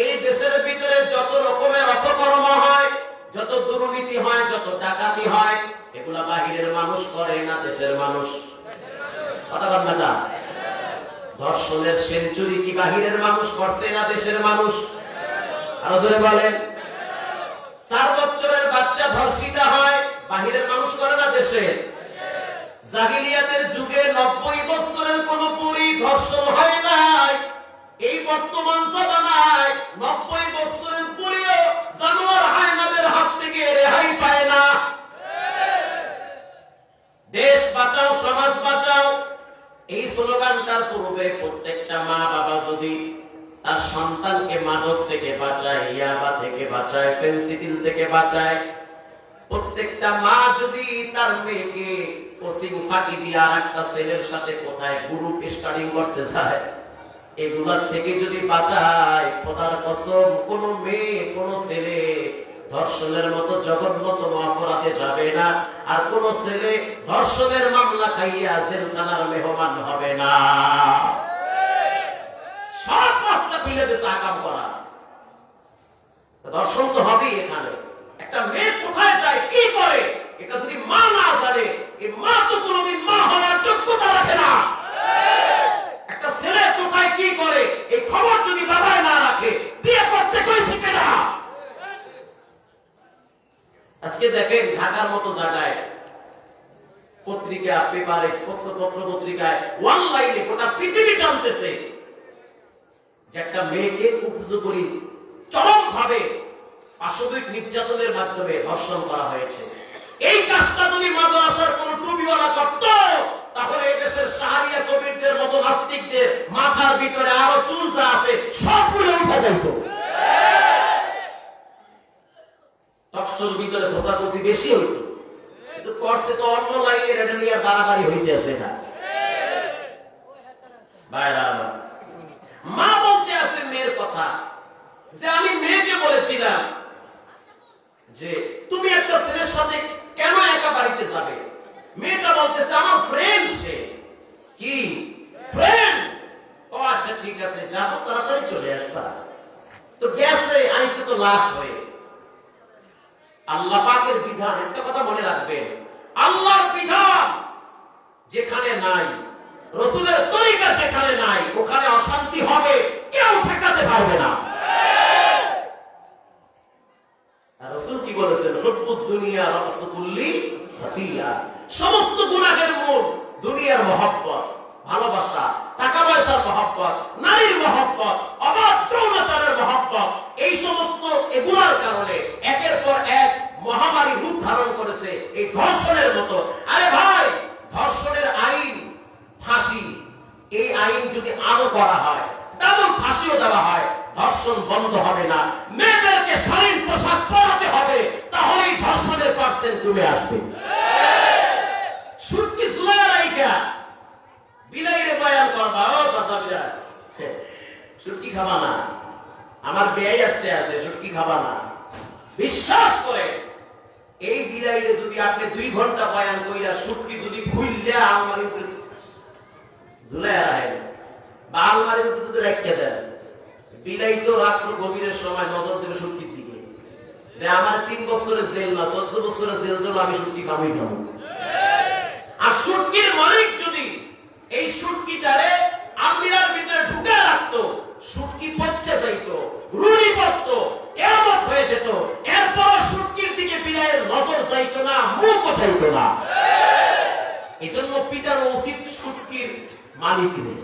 এই দেশের ভিতরে যত রকমের অপকর্ম হয়, যত দুর্নীতি হয়, যত ডাকাতি হয়, এগুলা বাহিরের মানুষ করে না দেশের মানুষ? কথা বলবেন না? ধর্ষণের সেঞ্চুরি কি বাহিরের মানুষ করছে না দেশের মানুষ? আরো জোরে বলেন। 4 বছরের বাচ্চা ধর্ষিত হয়, বাহিরের মানুষ করে না দেশের? জাহিলিয়াতের যুগে 90 বছরের কোন পরী ধর্ষণ হয় নাই। এই বর্তমান জামানায় 90 বছরের পরীও জানোয়ার হায়নাদের হাত থেকে রেহাই পায় না। দেশ বাঁচাও সমাজ বাঁচাও, এই স্লোগানটার পূর্বে প্রত্যেকটা মা বাবা যদি তার সন্তানকে মাদক থেকে বাঁচায়, ইয়াবা থেকে বাঁচায়, ফেন্সিডিল থেকে বাঁচায়, প্রত্যেকটা মা যদি তার মেয়েকে কোচিং ফাঁকি দিয়ে আর একটা ছেলের সাথে কোথায় গ্রুপ স্টাডি করতে যায়, এগুলার থেকে যদি বাঁচায়, খোদার কসম কোন মেয়ে কোন ছেলে ধর্ষণের মতো জঘন্যতম অপরাধে যাবে না, আর কোন ছেলে ধর্ষণের মামলা খাইয়া জেলখানার মেহমান হবে না। সব রাস্তা খুলে দিয়েছে আকাম করা। ধর্ষণ তো হবেই। এখানে একটা মেয়ে কোথায় যায়, কি করে, এটা যদি মা না জানে, এই মা তো কোনোদিন মা হওয়ার যোগ্যতা রাখে না। একটা ছেলে কোথায় কি করে, এই খবর যদি বাবায় না রাখে, বিয়ে করতে কই শিখে না। আজকে দেখেন ঢাকার মতো জায়গায় পত্রিকা, পেপারে, পত্র পত্রিকায়, অনলাইনে গোটা পৃথিবী জানতেছে যে একটা মেয়েকে উপযোগী চরম ভাবে পাশবিক নির্যাতনের মাধ্যমে ধর্ষণ করা হয়েছে। এই কাজটা যদি মাদ্রাসার কোন টুপিওয়ালা করত, তাহলে এই দেশের শাহরিয়া কবিরদের মতো নাস্তিকদের মাথার ভিতরে আরো চুল যা আছে সবগুলো উঠে যেত। টকশোর ভিতরে ঘোষাঘষি বেশি হইত, কিন্তু করছে তো অন্য লাইনের, এটা নিয়ে বাড়াবাড়ি হইতেছে না। ভাই কথা যে আমি মেয়েকে বলেছিলাম যে তুমি একটা ছেলের সাথে কেন একা বাড়িতে যাবে? মেয়েটা বলতেছে আমার ফ্রেন্ড সে। কি ফ্রেন্ড? ও আচ্ছা ঠিক আছে, যাবো, তাড়াতাড়ি চলে আসবা। তো গেছে, আইসে তো লাশ হয়ে। আল্লাহ পাকের বিধান, একটা কথা মনে রাখবেন, আল্লাহর বিধান যেখানে নাই, রাসূলের তরিকা যেখানে নাই, ওখানে অশান্তি হবে, কেউ ঠেকাতে পারবে না। রাসূল কি বলেছেন? হুব্বুদ দুনিয়া রাসূল কুল্লি খাতিয়া। সমস্ত গুনাহের মূল দুনিয়ার মহব্বত, ভালোবাসা, টাকা পয়সার মহব্বত, নারীর মহব্বত, অবাধ যৌনাচারের মহব্বত। এই সমস্ত এগুলার কারণে একের পর এক মহামারী রূপ ধারণ করেছে, এই ধর্ষণের মতো। আরে ভাই, ধর্ষণের আইন ফাঁসি, এই আইন যদি আরো করা হয়, ডাবল ফাঁসিও দেওয়া হয়, ধর্ষণ বন্ধ হবে না। মেয়েদেরকে শালীন পোশাক পরাতে হবে, তাহলেই ধর্ষণের পার্সেন্ট কমে আসবে। সুটকি জুলাই রাইখা বিলাইরে বয়ান করবা, ও চাচা সুটকি খাবা না, আমার বেয়াই আসতে আছে, সুটকি খাবা না। বিশ্বাস করে এই বিলাইরে যদি আপনি 2 ঘন্টা বয়ান কইরা সুটকি যদি খুললে আলমারির উপরে ঝুলাই রাখেন বা আলমারির উপরে যদি রাখিয়ে দেন, বিলাই তো রাত্র গভীরের সময় নজর দেবে সুটকির দিকে, যে আমার 3 বছরের জেল না 14 বছরের জেল দেবো, আমি সুটকি খাবই খাবো। আর সুটকির মালিক যদি এই সুটকিটারে আলমিরার ভিতরে ঢুকে রাখতো, সুটকি পচে যাইতো, রুড়ি পড়তো, কিয়ামত হয়ে যেত, এরপর সুটকির দিকে বিলাইয়ের নজর যাইতো না, মুখও চাইতো না। এজন্য পিটানো উচিত সুটকির মালিক নেই,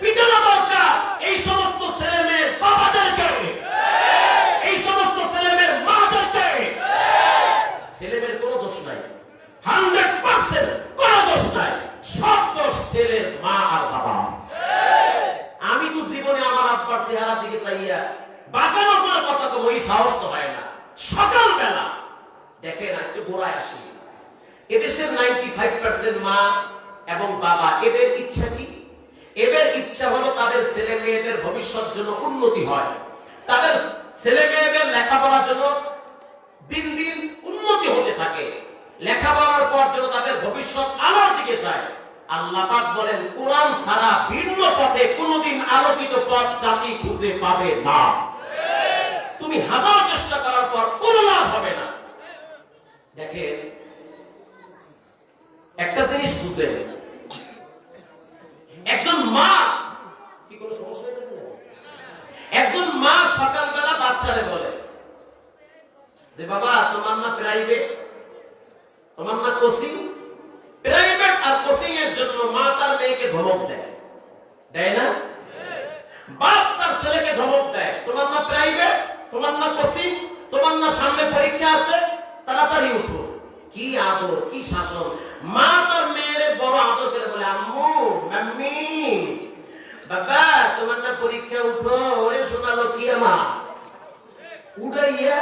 পিটানো দরকার এই সমস্ত ছেলে মেয়ের বাবাদেরকে, এই সমস্ত ছেলে মেয়ের মাদেরকে। ছেলে মেয়ের কোনো দোষ নাই, 100% কোনো দোষ নাই, সব দোষ ছেলের মা আর বাবা। আমি তো জীবনে আমার আব্বার চেহারা দিকে চাইয়া বাঁকানো করে কথা কম, এই সাহস তো হয় না। সকালবেলা দেখেন, একটু গোড়ায় আসি, এদেশের 95% মা এবং বাবা, এদের ইচ্ছা কি? এদের ইচ্ছা হলো তাদের ছেলে মেয়েদের ভবিষ্যৎ জন্য উন্নতি হয়, তাদের ছেলে মেয়েদের লেখাপড়ার জন্য দিন দিন উন্নতি হতে থাকে, লেখাপড়ার পর যেন তাদের ভবিষ্যৎ আলোর দিকে যায়। আল্লাহ পাক বলেন, কোরআন ছাড়া ভিন্ন পথে কোনোদিন আলোকিত পথ জাতি খুঁজে পাবে না। তুমি হাজার চেষ্টা করার পর কোনো লাভ হবে না। দেখেন, একটা জিনিস বুঝেন, একজন মা, কি কোনো সমস্যা হয়েছে না? একজন মা সকালবেলা বাচ্চারে বলে যে বাবা, তোমার না প্রাইভেট, তোমার না কোচিং, প্রাইভেট আর কোচিং এর জন্য মা তার মেয়েকে ধমক দেয়, দেয় না? বাপ তার ছেলেকে ধমক দেয়, তোমার না প্রাইভেট, তোমার না কোচিং, তোমার না সামনে পরীক্ষা আছে, তাড়াতাড়ি উঠো। কি আদর, কি শাসন! মা তার মেয়ের বড় আদর করে বলে, আম্মু, মাম্মি, বাবা, তোমার না পরীক্ষা, উঠো, ওরে সোনা লক্ষ্মী আমার। উড়াইয়া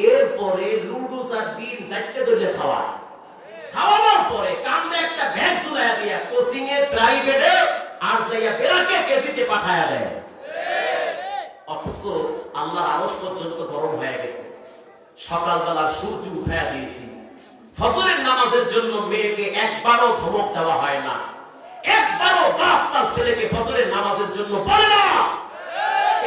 এরপরে লুডুস আর ডিম চারটে ধরে খাওয়া, খাওয়ানোর পরে কান্দে একটা ব্যাগ ঝুলাইয়া দিয়া কোচিং এ, প্রাইভেটে আর যাইয়া বেলাকে কেজিতে পাঠায়া দেয়। অথচ আল্লাহর আরশ পর্যন্ত গরম হয়ে গেছে, সকালবেলার সূর্য উঠাইয়া দিয়েছি, ফজরের নামাজের জন্য মেয়েকে একবারও ধমক দেওয়া হয় না, একবারও বাপ তার ছেলেকে ফজরের নামাজের জন্য বলে না।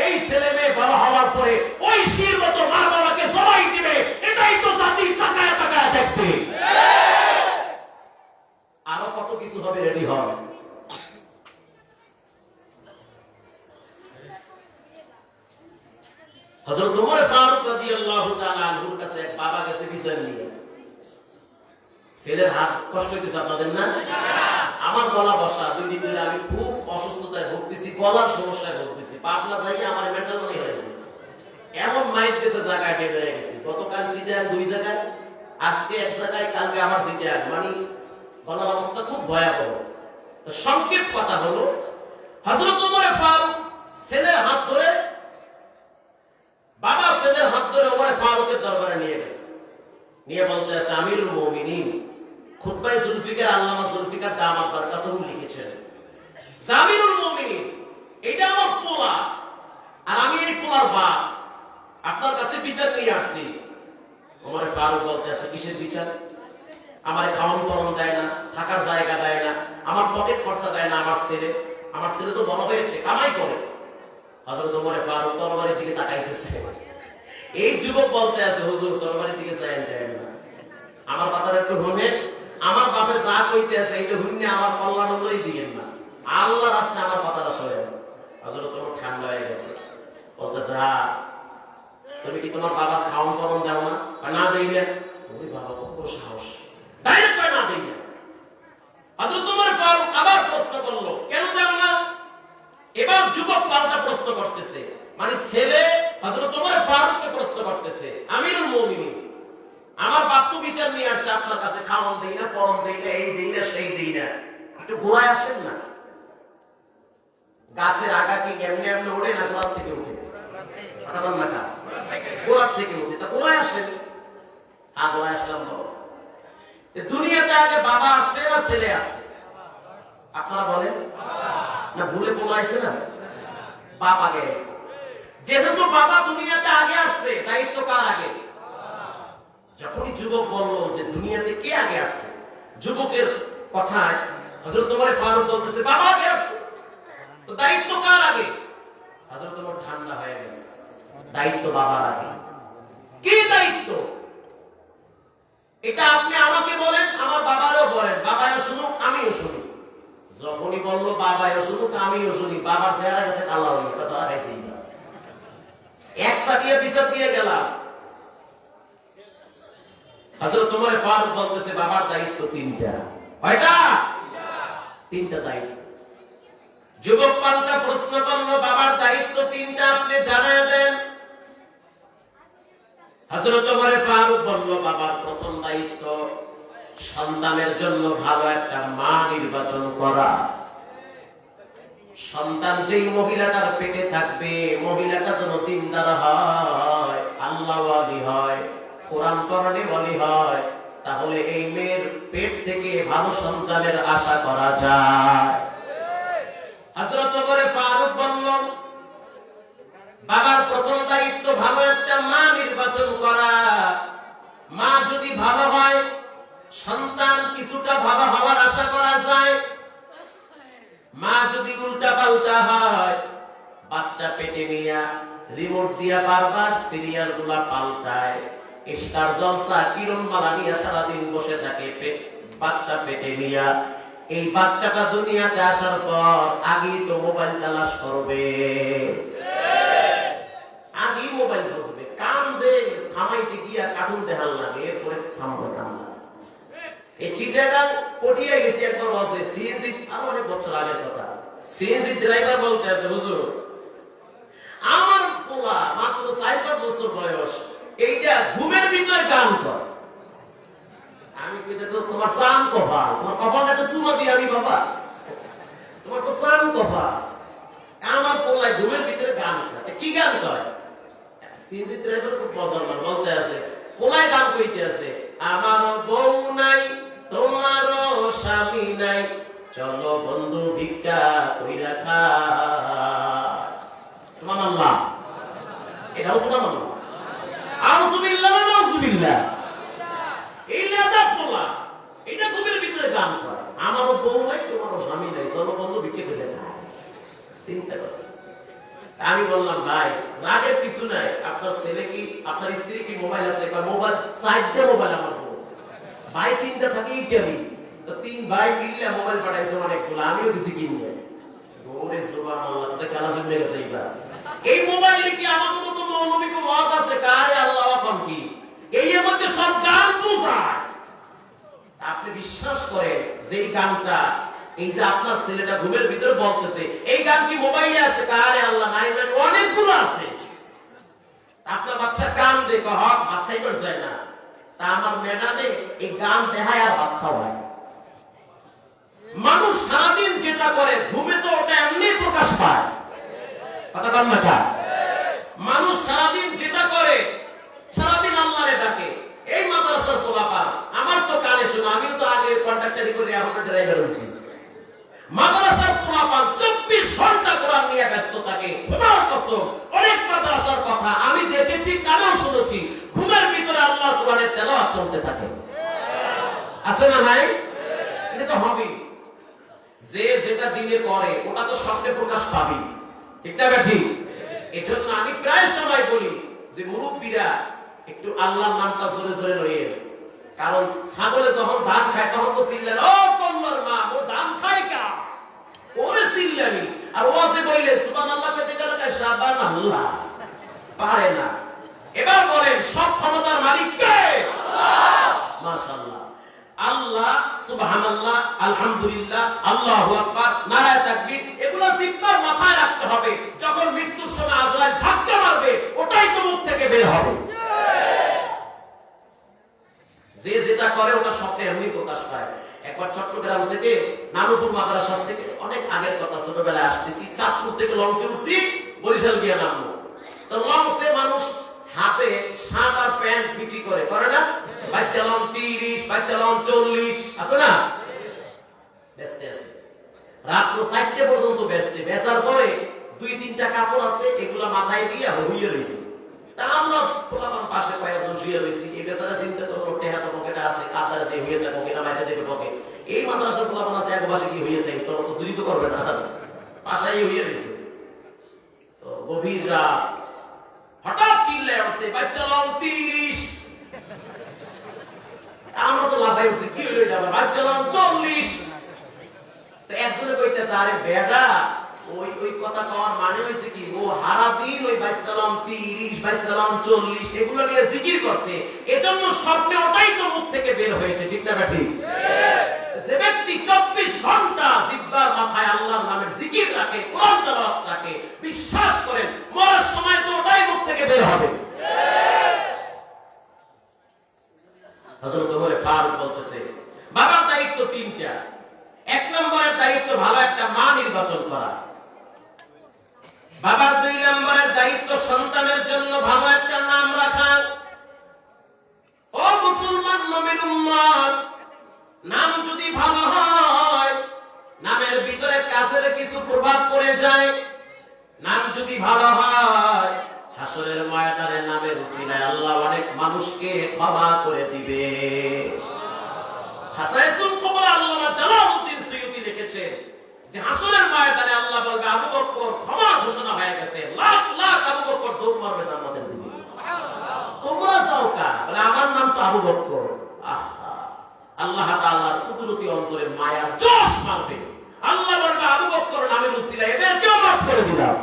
এই ছেলে মেয়ে বড় হওয়ার পরে ওই শির মতো মা বাবাকে জবাই দিবে, এটাই তো জাতি তাকায় তাকায় দেখবে। আরো কত কিছু হবে, রেডি হন। হযরত ওমর ফারুক রাদিয়াল্লাহু তাআলা আনহুর কাছে এক বাবা গেছে বিচার নিয়ে। ছেলের হাত কষ্ট হইতেছে আপনাদের না? আমার গলা বসা, 2 দিন ধরে আমি খুব অসুস্থতায় ভুগতেছি, গলার সমস্যায় ভুগতেছি, পাতলা যাই আমার মেন্টাল মনে হয়েছে, এমন মাইন্ড গেছে, জায়গায় টেনে হয়ে গেছে। গতকাল চিটাং 2 জায়গায়, আজকে এক জায়গায়, কালকে আবার চিটাং, মানে গলার অবস্থা খুব ভয়াবহ। তো সংক্ষেপ কথা হলো, হযরত ওমর ফারুক ছেলের হাত ধরে, বাবা ছেলের হাত ধরে ওমর ফারুকের দরবারে নিয়ে গেছে, নিয়ে বলতে আছে, আমিরুল মুমিনিন, খুতবায়ে জুলফিকার আল্লামা জুলফিকার দামাত বরকাতুহু লিখেছেন, আমিরুল মুমিনিন, এটা আমার পোলা, বলতে আছে কিসের বিচার? আমার খাওয়ান পরন দেয় না, থাকার জায়গা দেয় না, আমার পকেট খরচা দেয় না। আমার ছেলে তো বড় হয়েছে, কামাই করে। হযরত ওমর ফারুক তরবারির দিকে তাকাইতেছে। এই যুবক বলতে আছে হুজুর তরবারির দিকে চাইেন না, আমার কথাটা একটু শুনে, আমার বাপে যা কইতে আছে এইটা শুনে আমার কল্যাণ হলেই দিয়েন না, আল্লাহ রাস্তায় আমার কথাটা শোনেন। হযরত ওমর ঠান্ডা হয়ে গেছে, বলতেছে হ্যাঁ তুমি কি তোমার বাবা খাওয়ান পরন দাও না? না দেই না। ওই বাবা কত বড় সাহস, ডাইরেক্ট না দেই না। হযরত ওমর ফারুক আবার প্রশ্ন করলো কেন দাও না? এবার যুবক পাল্টা প্রশ্ন করতেছে, মানে ছেলে হযরত ওমর ফারুককে প্রশ্ন করতেছে, আমিরুল মুমিনিন আমার বাপ তো বিচার নিয়ে আসছে আপনার কাছে, খাওয়ান দেই না, পরন দেই না, এই দেই না, সেই দেই না, একটু ঘোরায় আসেন না। গাছের আগা কি এমনি এমনি ওঠে না গোড়ার থেকে উঠে? কথা বল না, গোড়ার থেকে উঠে, তা গোড়ায় আসেন। গোড়ায় আসলাম বাবা। দুনিয়াতে আগে বাবা আছে না ছেলে আছে? আপনারা বলেন না, ভুলে বলাইছে না, বাপ আগে আছে। যেহেতু বাবা দুনিয়াতে আগে আসছে, দায়িত্ব কার আগে? যখনই যুবক বলল যে দুনিয়াতে কে আগে আছে, যুবকের কথায় হযরত ওমর ফারুক বলতেছে বাবা আগে আছে, তো দায়িত্ব কার আগে? হযরত ওমর ঠান্ডা হয়ে গেছে, দায়িত্ব বাবার আগে। কি দায়িত্ব? এটা আপনি আমাকে বলেন, আমার বাবারও বলেন, বাবাও শুনুক আমিও শুনি। যখনই বললো বাবাও শুনুক আমিও শুনি, বাবার চেহারা গেছে কালো হয়ে, কথা খাইছি এক সাকিয়ে বিচার দিয়ে গেলাম। হযরত ওমর ফারুক বলতেছে বাবার দায়িত্ব তিনটা। কয়টা? তিনটা দায়িত্ব। যুবক পাল্টা প্রশ্ন করলো বাবার দায়িত্ব তিনটা, আপনি জানায় দেন। হযরত ওমর ফারুক বলল বাবার প্রথম দায়িত্ব সন্তানের জন্য ভালো একটা মা নির্বাচন করা। সন্তান যেই মহিলাটার পেটে থাকবে, মহিলাটা যেন দিনদার হয়, আল্লাহওয়ালি হয়, কোরআন পড়ানি বলি হয়, তাহলে এই মেয়ের পেট থেকে ভালো সন্তানের আশা করা যায়। হযরত ওমর ফারুক বলল বাবার প্রথম দায়িত্ব ভালো একটা মা নির্বাচন করা। মা যদি ভালো হয়, সন্তান কিছুটা ভালো হওয়ার আশা করা যায়। মা যদি উল্টা পাল্টা হয়, বাচ্চা পেটে নিয়ে রিমোট দিয়া বারবার সিরিয়াল গুলা পাল্টায়, স্টার জলসা কিরণ মালা নিয়ে সারাদিন বসে থাকে বাচ্চা পেটে নিয়া, এই বাচ্চাটা দুনিয়াতে আসার পর আগেই তো মোবাইল তালাশ করবে, আগেই মোবাইল বসবে, কান্দে, থামাইতে গিয়া কার্টুন দেখাল লাগে, এরপরে থামবে কান্না। এই চিটাগাং পটিয়ে গেছি একবার বসে সিএনজি, আর অনেক বছর আগের কথা। সিএনজি ড্রাইভার বলতে আছে হুজুর আমার পোলা মাত্র 4-5 বছর বয়স, এইটা ঘুমের ভিতরে গান করে। আমি কই দেখো তোমার সান কপাল, তোমার কপালটা তো সুমা দিয়ে আমি বাবা, তোমার তো সান কপাল। আমার পোলায় ঘুমের ভিতরে গান করে, কি গান করে? সিএনজি ড্রাইভার খুব মজার বলতে আছে, পোলায় গান কইতে আছে, আমার বউ নাই তোমারও স্বামী নাই, চলো বন্ধু ভিক্ষা কইরা খাই। সুবহানাল্লাহ, এটাও সুবহানাল্লাহ, আউযুবিল্লাহ নাউযুবিল্লাহ। এই লাদাত বলা, এটা ঘুমের ভিতরে গান করে, আমারও বউ নাই তোমারও স্বামী নাই, চলো বন্ধু ভিক্ষা কইরা খাই। চিন্তা করছে। আমি বললাম ভাই রাগের কিছু নাই, আপনার ছেলে কি আপনার স্ত্রী কি মোবাইল আছে? মোবাইল 4টা মোবাইল আমার বউ, ভাই 3টা থাকে ইত্যাদি, তো 3 ভাই মিললে মোবাইল পাঠাইছে অনেকগুলো, আমিও দিছি কিনে। ওরে সুবহানাল্লাহ, তো খেলা জমে গেছে এইবার। এই মোবাইলে কি আমাদের মতো মৌলবী কো ওয়াজ আছে? কারে আল্লাহ ওয়াকম কি এই এর মধ্যে সব গান বোঝায়। আপনি বিশ্বাস করেন যে এই গানটা, এই যে আপনার ছেলেটা ঘুমের ভিতরে বলতেছে, এই গান কি মোবাইলে আছে? কারে আল্লাহ নাই, মানে অনেকগুলো আছে। আপনার বাচ্চা গান দেখো হক ভাত খাইবার যায় না, তা আমার ম্যাডামে এই গান দেখায় আর ভাত খাওয়ায়। মানুষ সারাদিন যেটা করে ঘুমে তো ওটা এমনি প্রকাশ পায়, কথা বল না। মানুষ সারাদিন যেটা করে, সারাদিন আল্লাহরে ডাকে। এই মাদ্রাসার পোলাপান আমার তো কানে শোনা, আমিও তো আগে কন্ট্রাক্টরি করে এখন ড্রাইভার হইছি। মাদ্রাসার পোলাপান 24 ঘন্টা কোরআন নিয়ে ব্যস্ত থাকে। খোদার কসম, অনেক মাদ্রাসার কথা আমি দেখেছি, কানেও শুনেছি, ঘুমের ভিতরে আল্লাহ আল্লাহর কোরআনের তেলাওয়াত চলতে থাকে। আছে না নাই? এটা তো হবে। যে যেটা দিলে করে ওটা তো স্বপ্নে প্রকাশ পাবে, ঠিক না ঠিক? এজন্য আমি প্রায় সময় বলি যে মুরব্বীরা একটু আল্লাহর নামটা জোরে জোরে লইয়েন। কারণ ছাগলে যখন ধান খায় তখন তো চিল্লেন, ও কল্লার মা ও ধান খায় কা, ওরে চিল্লানি। আর ওয়াজে বললে সুবহানাল্লাহ কইতে গেলে কয় সুবহানাল্লাহ, পারে না। এবার বলেন সব ক্ষমতার মালিক কে? আল্লাহ। মাশাআল্লাহ। আল্লাহ, সুবহানাল্লাহ, আলহামদুলিল্লাহ, আল্লাহু আকবার, নারায়ে তাকবীর, এগুলো জিহ্বার মাথায় রাখতে হবে। যখন মৃত্যুর সময় আজরাইল ধাক্কা মারবে ওটাই তো মুখ থেকে বের হবে। যে যেটা করে ওটা স্বপ্নে এমনি প্রকাশ পায়। একবার চট্টগ্রাম থেকে নানুপুর মাদ্রাসা থেকে, অনেক আগের কথা, ছোটবেলায় আসতেছি, চাঁদপুর থেকে লঞ্চে উঠছি, বরিশাল গিয়ে নামবো। তো লঞ্চে মানুষ হাতে শার্ট আর প্যান্ট বিক্রি করে, করে না? বাচ্চা লন 30, বাচ্চা লন 40, আছে না? বেচতে আছে রাত 4টা পর্যন্ত বেচছে। বেচার পরে 2-3টা কাপড় আছে, এগুলা মাথায় দিয়ে হইয়ে রয়েছে। তা আমরা পোলাপান পাশে কয়েকজন শুয়ে রয়েছি। এই বেচারা চিন্তা করলো টেহা তো পকেটে আছে, কাতারে যে হইয়ে থাকো কিনা মাইতে দেবে পকে। এই মাদ্রাসার পোলাপান আছে এক পাশে কি হইয়ে থাকে, তোর তো চুরি তো করবে না, পাশাই হইয়ে রয়েছে। তো গভীর রাত, হঠাৎ চিল্লায় উঠছে বাচ্চা লন 30। আমরা তো লাফাই উঠছি, কি হইলো এটা, বাচ্চা লন 40। তো একজনে কইতেছে, আরে বেটা ওই কথা কওয়ার মানে হইছে কি, ও সারা দিন ওই বাইসালাম 30, বাইসালাম 40 এগুলো নিয়ে জিকির করছে, এজন্য স্বপ্নে ওটাই তো মুখ থেকে বের হয়েছে, ঠিক না ঠিক? যে ব্যক্তি 24 ঘন্টা জিহ্বার মাথায় আল্লাহর নামের জিকির রাখে, কোরআন তেলাওয়াত রাখে, বিশ্বাস করেন মরার সময় তো ওটাই মুখ থেকে বের হবে। হযরত ওমর ফারুক বলতেছে, বাবার দায়িত্ব 3টা। 1 নম্বরের দায়িত্ব ভালো একটা মা নির্বাচন করা। বাবার 2 নম্বরের দায়িত্ব সন্তানের জন্য ভালো একটা নাম রাখা। ও মুসলমান মুমিন উম্মত, নাম যদি ভালো হয়, নামের ভিতরে কাজের কিছু প্রভাব পড়ে যায়। নাম যদি ভালো হয়, হাসরের ময়দানে নামের উসিলায় আল্লাহ অনেক মানুষকে ক্ষমা করে দিবে। হাসাইসুল কুবরা আল্লামা জালালউদ্দিন সুয়ুতী লিখেছেন যে হাসরের ময়দানে আল্লাহ বলবে, আবু বকর ক্ষমা ঘোষণা হয়ে গেছে, লাখ লাখ আবু বকর দৌড় মারবে জান্নাতের দিকে। তোমরা যাও কা, বলে আমার নাম তো আবু বকর। আহা, আল্লাহ তাআলার কুদরতি অন্তরে মায়া জোশ মারবে। আল্লাহ বলবে, আবু বকর নামের উসিলায় এদেরকেও মাফ করে দিলাম।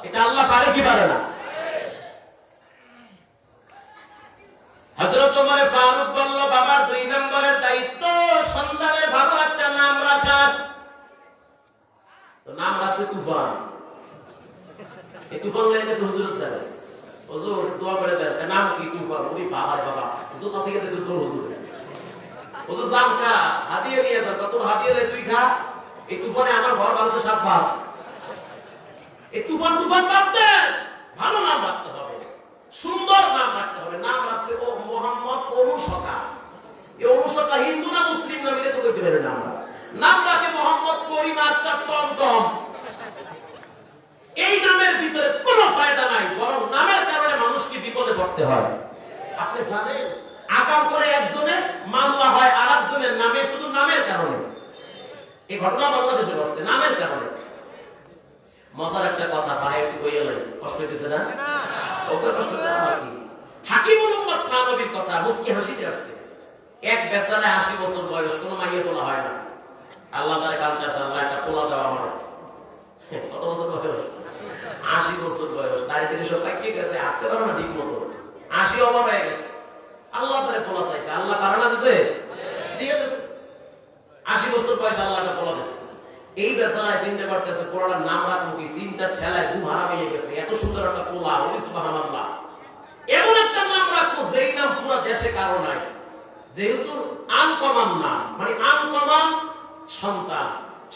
এটা আল্লাহ পারে কি পারে না? হযরত ওমর ফারুক বলল, বাবার 2 নম্বরের দায়িত্ব সন্তানের ভালো একটা নাম রাখা। তো নাম রাখছে তুফান। এই তুফান লেগেছে হুজুরের দ্বারা, হুজুর দোয়া করে দেন, নাম কি? তুফান। উনি বাবা বাবা হুজুর তা থেকে দিয়েছে তোর হুজুর। হুজুর জান কা হাদিয়া নিয়ে যা, তোর হাদিয়া লে তুই খা। এই তুফানে আমার ঘর বানছে 7 বার। এই তুফান তুফান বাদ দে, ভালো নাম রাখতে হবে, সুন্দর নাম রাখতে হবে। নাম রাখছে ও মোহাম্মদ অনুসকা। এই অনুসকা হিন্দু না মুসলিম না মিলে তো কইতে পারে না। আমরা নাম রাখে মোহাম্মদ করিম আক্তার টমটম। এই নামের ভিতরে কোনো ফায়দা নাই, বরং নামের কারণে মানুষকে বিপদে পড়তে হয়। আপনি জানেন আকাম করে একজনে মামলা হয় আরেকজনের নামে, শুধু নামের কারণে। এই ঘটনা বাংলাদেশে ঘটছে নামের কারণে। মজার একটা কথা ভাই একটু কইয়া লই, কষ্ট হইতেছে না? ওকে কষ্ট হচ্ছে না কি? হাকিমুল উম্মত থানবীর কথা মুস্কি হাসিতে আসছে। এক বেচারা 80 বছর বয়স, কোনো মাইয়া পোলা হয় না। আল্লাহ তাআলা কান্দাছে, আল্লাহ একটা পোলা দাও আমার। কত বছর বয়স? 80 বছর বয়স। দাঁড়িয়ে থেকে সব পাকিয়ে গেছে, হাঁটতে পারে না ঠিক মতো। 80 ওভার হয়ে গেছে। আল্লাহ তাআলা পোলা চাইছে, আল্লাহ পারে না দিতে, দিয়ে দিয়েছে। 80 বছর বয়স আল্লাহ একটা পোলা দিয়েছে। এই বেচারা চিন্তা করতেছে পোলাটার নাম রাখবো কি, চিন্তার ঠেলায় ঘুম হারাম হয়ে গেছে। এত সুন্দর একটা পোলা, ওরে সুবহানাল্লাহ, এমন একটা নাম রাখবো যেই নাম পুরো দেশে কারো নাই। যেহেতু আনকমন নাম, মানে আনকমন সন্তান,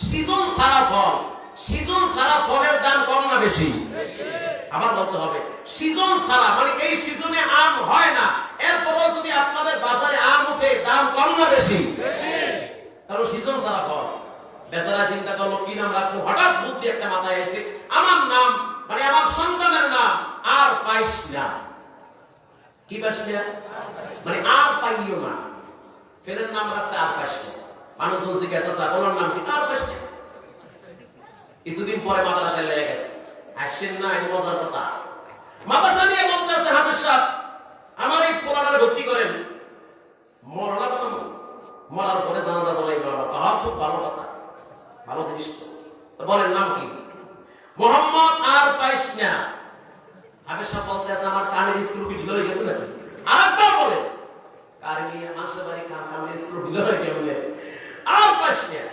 সিজন ছাড়া ফল। সিজন ছাড়া ফলের দাম কম না বেশি? আবার বলতে হবে সিজন ছাড়া, মানে এই সিজনে আম হয় না, এরপরও যদি আপনাদের বাজারে আম উঠে দাম কম না বেশি? কারণ সিজন ছাড়া ফল। বেচারা চিন্তা করলো কি নাম রাখবো। হঠাৎ বুদ্ধি একটা মাথায় এসে, আমার নাম মানে আমার সন্তানের নাম আর পাইস না। কি পাশনা? মানে আর পাইও না। ছেলের নাম রাখছে আর পাশনা। মানুষজন জিজ্ঞাসা আছে ওনার নাম কি? আর পাশনা। কিছুদিন পরে মাদ্রাসায় লেগে গেছে। আসছেন না, এই মজার কথা। মাদ্রাসা নিয়ে বলতেছে হাফেজ সাহেব আমার এই পোলাটারে ভর্তি করেন। মরলা বানাবো, মরার পরে জানাজা বলাই বাবা। খুব ভালো কথা, ভালো জিনিস। তো বলেন নাম কি? মোহাম্মদ আর পাইসনা। হাফেজ সাহেব বলতেছে আমার কানের স্ক্রু কি ঢিলে হয়ে গেছে নাকি? আরেকবার বলেন। কারণে মানুষের বাড়ি কানের স্ক্রু ঢিলে হয়ে গেলে আর পাইসনা।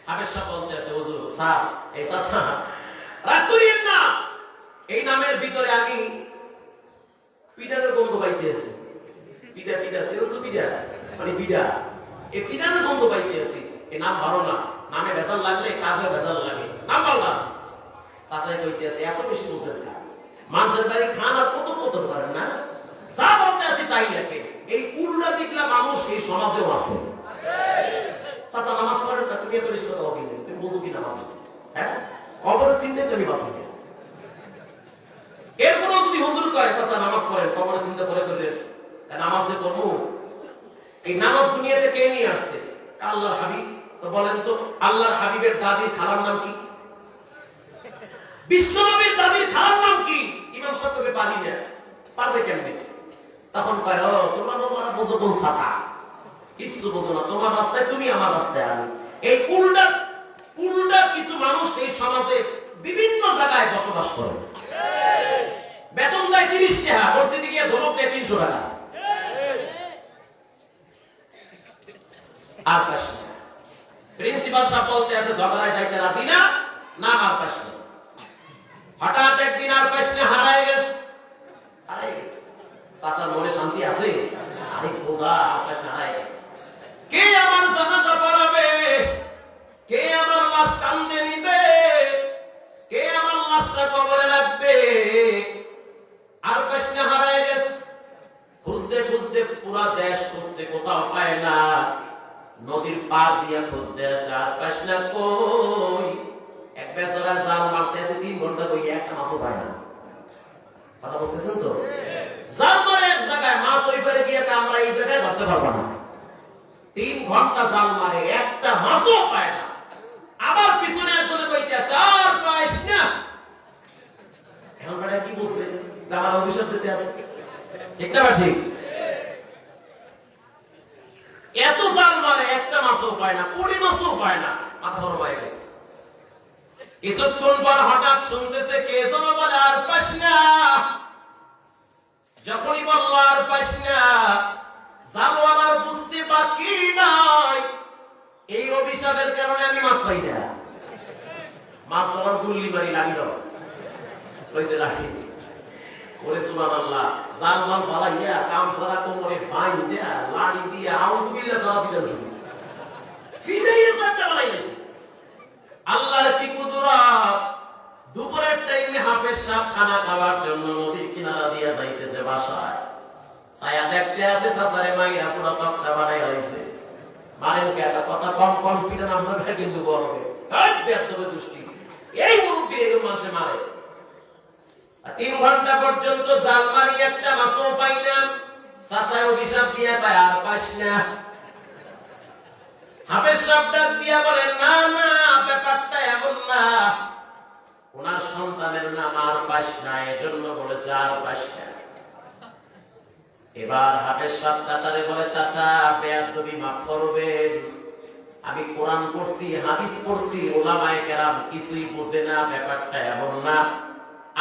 হাফেজ সাহেব বলতেছে হুজুর স্যার, এই চাচা রাগ করিয়েন না, এই নামের ভিতরে আমি পিদারের গন্ধ পাইতে আছি। পিদা পিদা সেরকম তো পিদা মানে পিদা, এই পিদারের গন্ধ পাইতে আছি। এই নাম ভালো না, নামে ভেজাল লাগলে কাজে ভেজাল লাগে, নাম ভালো না। চাচাই কইতে আছে এত বেশি বুঝেন না, মানুষের বাড়ি খান আর কত কত পারেন না, যা বলতে আছি তাই লাগে। এই উল্টা দিকলা মানুষ এই সমাজেও আছে। চাচা নামাজ পড়েন না, তুমি এত বেশি কথা বলি, তুমি বুঝো কি নামাজ? হ্যাঁ, কবরের চিন্তা তুমি বাঁচি। এরপরও যদি হুজুর কয় চাচা নামাজ পড়েন, কবরের চিন্তা করে করলেন, নামাজে কর্ম। এই নামাজ দুনিয়াতে কে নিয়ে আসছে? আল্লাহর হাবিব। তো বলেন তো আল্লাহর হাবিবের দাদির খালার নাম কি? বিশ্বনবীর দাদির খালার নাম কি? ইমাম সাহেব পারি না, পারবে কেমনে? তখন কয় ও তোমার বাবা বুঝো কোন ছাতা, কিছু বোঝো না, তোমার রাস্তায় তুমি, আমার রাস্তায় আমি। এই উল্টা উল্টা কিছু মানুষ এই সমাজে বিভিন্ন জায়গায় বসবাস করে। বেতন দেয় 30 টাকা, মসজিদে গিয়ে ধমক দেয় 300 টাকা। আর পাশে প্রিন্সিপাল সাহেব বলতে আছে ঝগড়ায় যাইতে রাজি না, না আর পাশে। হঠাৎ একদিন আর পাশে হারায় গেছে, হারায় গেছে। চাচার মনে শান্তি আছে? আরে খোদা, আর পাশে হারায় গেছে। কে আমার জানাজা পড়াবে? কে আমার লাশ কান্দে নিবে? কে আমার লাশটা কবরে রাখবে? আর পাশে হারায় গেছে। খুঁজতে খুঁজতে পুরা দেশ খুঁজতে, কোথাও পায় না। নদীর পার দিয়ে খুঁজতে আছে, আর পাশে কই? এক বেচারা জাল মারতেছে 3 ঘন্টা, কই একটা মাছও পায় না। কথা বুঝতেছেন তো? জাল মারে এক জায়গায়, মাছ ওই পারে গিয়ে আমরা এই জায়গায় ধরতে পারবো না। 3 ঘন্টা জাল মারে, একটা মাছও পায় না। আবার পিছনে একজনে কইতেছে আর পাইস না। এখন এটা কি বুঝলে যে আমার অভিশাপ দিতে আছে? ঠিক না ঠিক? এত জাল মারে, একটা মাছও পায় না, 20 মাছও পায় না। মাথা গরম হয়ে গেছে। কিছুক্ষণ পর হঠাৎ শুনতেছে কে যেন বলে আর পাইস না। যখনই বলল আর পাইস না, জালওয়ালার বুঝতে বাকি নাই এই অভিশাপের কারণে আমি মাছ পাই না। মাছ ধরার গুল্লি মারি লাগিল, কইছে লাঠি ওরে সুবহানাল্লাহ। জাল মাল ফালাইয়া কাম ছাড়া কোমরে ভাই দেয়া লাঠি দিয়া আউযুবিল্লাহ সারা ফিদান শুরু ফিদাইয়া সাথে বানাইছে। আল্লাহর কি কুদরত! দুপুরের টাইমে হাফেজ সাহেব খানা খাওয়ার জন্য নদীর কিনারা দিয়ে যাইতেছে বাসায়। ছায়া দেখতে আছে, চাচারে মাইরা পুরো তক্তা বানাই হইছে। মারেন কে? একটা কথা কম কম পিটান আপনারা কিন্তু বলবে এই বেয়াদবে দুষ্টি, এই মুরব্বি এরকম মানুষে মারে। 3 ঘন্টা পর্যন্ত জাল মারি, একটা মাছও পাইলাম। চাচায় অভিশাপ দিয়া পায় আর পাইস না। হাফেজ সাহেব ডাক দিয়া বলেন না না, ব্যাপারটা এমন না। ওনার সন্তানের নাম আর পাইস না, এজন্য বলেছে আর পাইস না। এবার হাফেজ সাহেব চাচারে বলে চাচা বেয়াদবি মাফ করবেন, আমি কোরআন পড়ছি, হাদিস পড়ছি, উলামায়ে কেরাম কিছুই বুঝে না, ব্যাপারটা এমন না।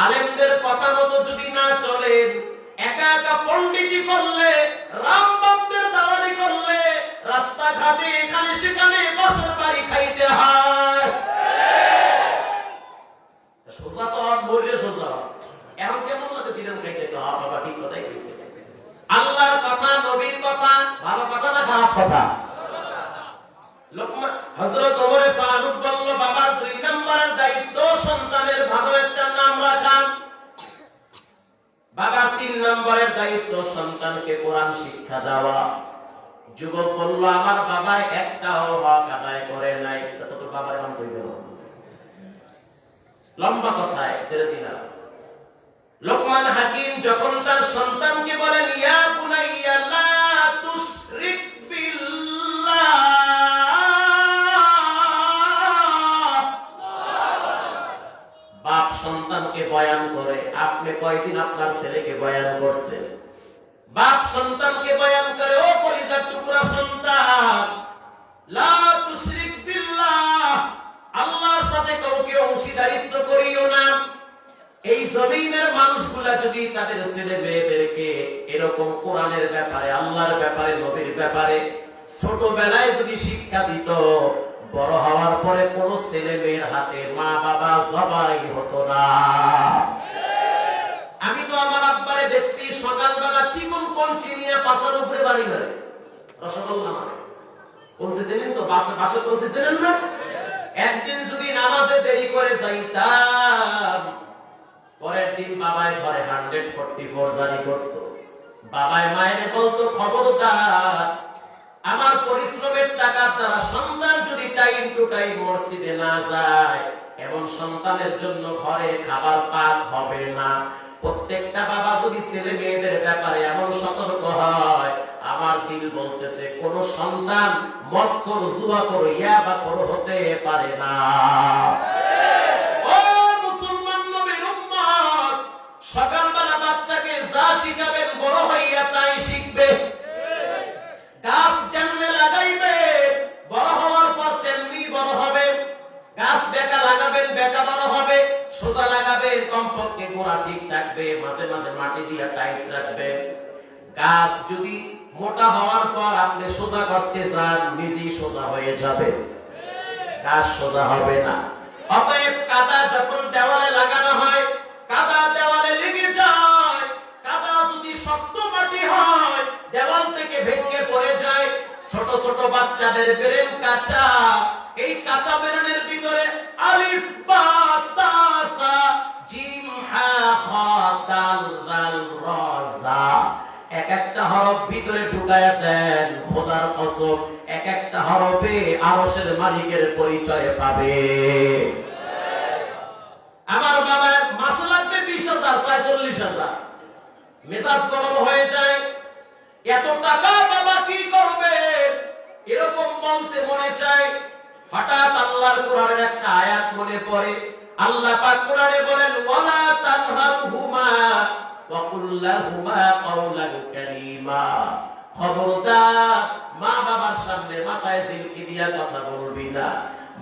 আলেমদের কথা মতো যদি না চলেন, একা একা পণ্ডিতি করলে, রামবামদের দালালি করলে, রাস্তাঘাটে এখানে সেখানে বছর বাড়ি খাইতে হয়। সোজা তো বললে সোজা, এখন কেমন লাগে দিনের খাইতে তো বাবা ঠিক কথাই কইছে। আল্লাহর কথা, নবীর কথা ভালো কথা না খারাপ কথা? লোকমান হযরত ওমর ফারুক বলল বাবার 2 নম্বরের দায়িত্ব সন্তানের ভালো একটা নাম রাখা। বাবার 3 নম্বরের দায়িত্ব সন্তানকে কোরআন শিক্ষা দেওয়া। যুবক বলল আমার বাবা একটাও হক আদায় করে নাই। তো তোর বাবার নাম কই দেব? লম্বা কথায় ছেড়ে দিলাম। লোকমান হাকিম যখন তার সন্তানকে বলেন, ইয়া বুনাইয়া লা তুশরিক বিল্লাহ, বাপ সন্তানকে বয়ান করে। আপনি কয়দিন আপনার ছেলেকে বয়ান করছেন? বাপ সন্তানকে বয়ান করে, ও কলিজার টুকরা সন্তান, লা তুশরিক বিল্লাহ, আল্লাহর সাথে কাউকে অংশীদারিত্ব করিও না। এই জমিনের মানুষগুলা যদি তাদের ছেলে মেয়েদেরকে এরকম কোরআনের ব্যাপারে, আল্লাহর ব্যাপারে, নবীর ব্যাপারে ছোটবেলায় যদি শিক্ষা দিত, বড় হওয়ার পরে কোন ছেলে মেয়ের হাতে মা বাবা জবাই হতো না। আমি তো আমার আব্বারে দেখছি সকালবেলা চিকন কঞ্চি নিয়ে পাশার উপরে বাড়ি ধরে রসগোল্লা মানে কঞ্চি চেনেন তো, বাসে কঞ্চি চেনেন না? একদিন যদি নামাজে দেরি করে যাইতাম, পরের দিন বাবাই ঘরে 144 জারি করত। বাবাই মায়ের বলতো, খবরদার, আমার পরিশ্রমের টাকার দ্বারা সন্তান যদি টাইম টু টাইম মসজিদে না যায়, এমন সন্তানের জন্য ঘরে খাবার পাক হবে না। প্রত্যেকটা বাবা যদি ছেলে মেয়েদের ব্যাপারে এমন সতর্ক হয়, আমার দিল বলতেছে কোন সন্তান মদখোর, জুয়াখোর, ইয়াবাখোর হতে পারে না। সকালবেলা বাচ্চাকে যা শিখাবেন বড় হইয়া তাই শিখবে। গাছ যেমনে লাগাইবে বড় হওয়ার পর তেমনি বড় হবে। গাছ বেঁকা লাগাবেন, বেঁকা বড় হবে। সোজা লাগাবেন, কমপক্ষে গোড়া ঠিক থাকবে, মাঝে মাঝে মাটি দিয়ে টাইট রাখবেন। গাছ যদি মোটা হওয়ার পর আপনি সোজা করতে চান, নিজেই সোজা হয়ে যাবে, গাছ সোজা হবে না। অতএব কাদা যখন দেওয়ালে লাগানো হয়, কাদা দেওয়ালে লেগে যায়। কাদা যদি শক্ত মাটি হয়, দেওয়াল থেকে ভেঙে পড়ে যায়। ছোট ছোট বাচ্চাদের ব্রেন কাঁচা, এই কাঁচা ব্রেনের ভিতরে আলিফ বা তা সা জিম হা খ দাল দাল র জা, এক একটা হরফ ভিতরে ঢুকায়া দেন, খোদার কসম এক একটা হরফে আরশের মালিকের পরিচয় পাবে। আমার বাবার মাস লাগবে 20,000, 40,000, মেজাজ গরম হয়ে যায়। এত টাকা বাবা কি করবে, এরকম বলতে মনে চায়। হঠাৎ আল্লাহর কোরআনের একটা আয়াত মনে পড়ে। আল্লাহ পাক কোরআনে বলেন, ওয়ালা তানহারহুমা ওয়া কুল লাহুমা কাওলান কারীমা, খবরদার মা বাবার সামনে মাথায় সিলকি দিয়া কথা বলবি না,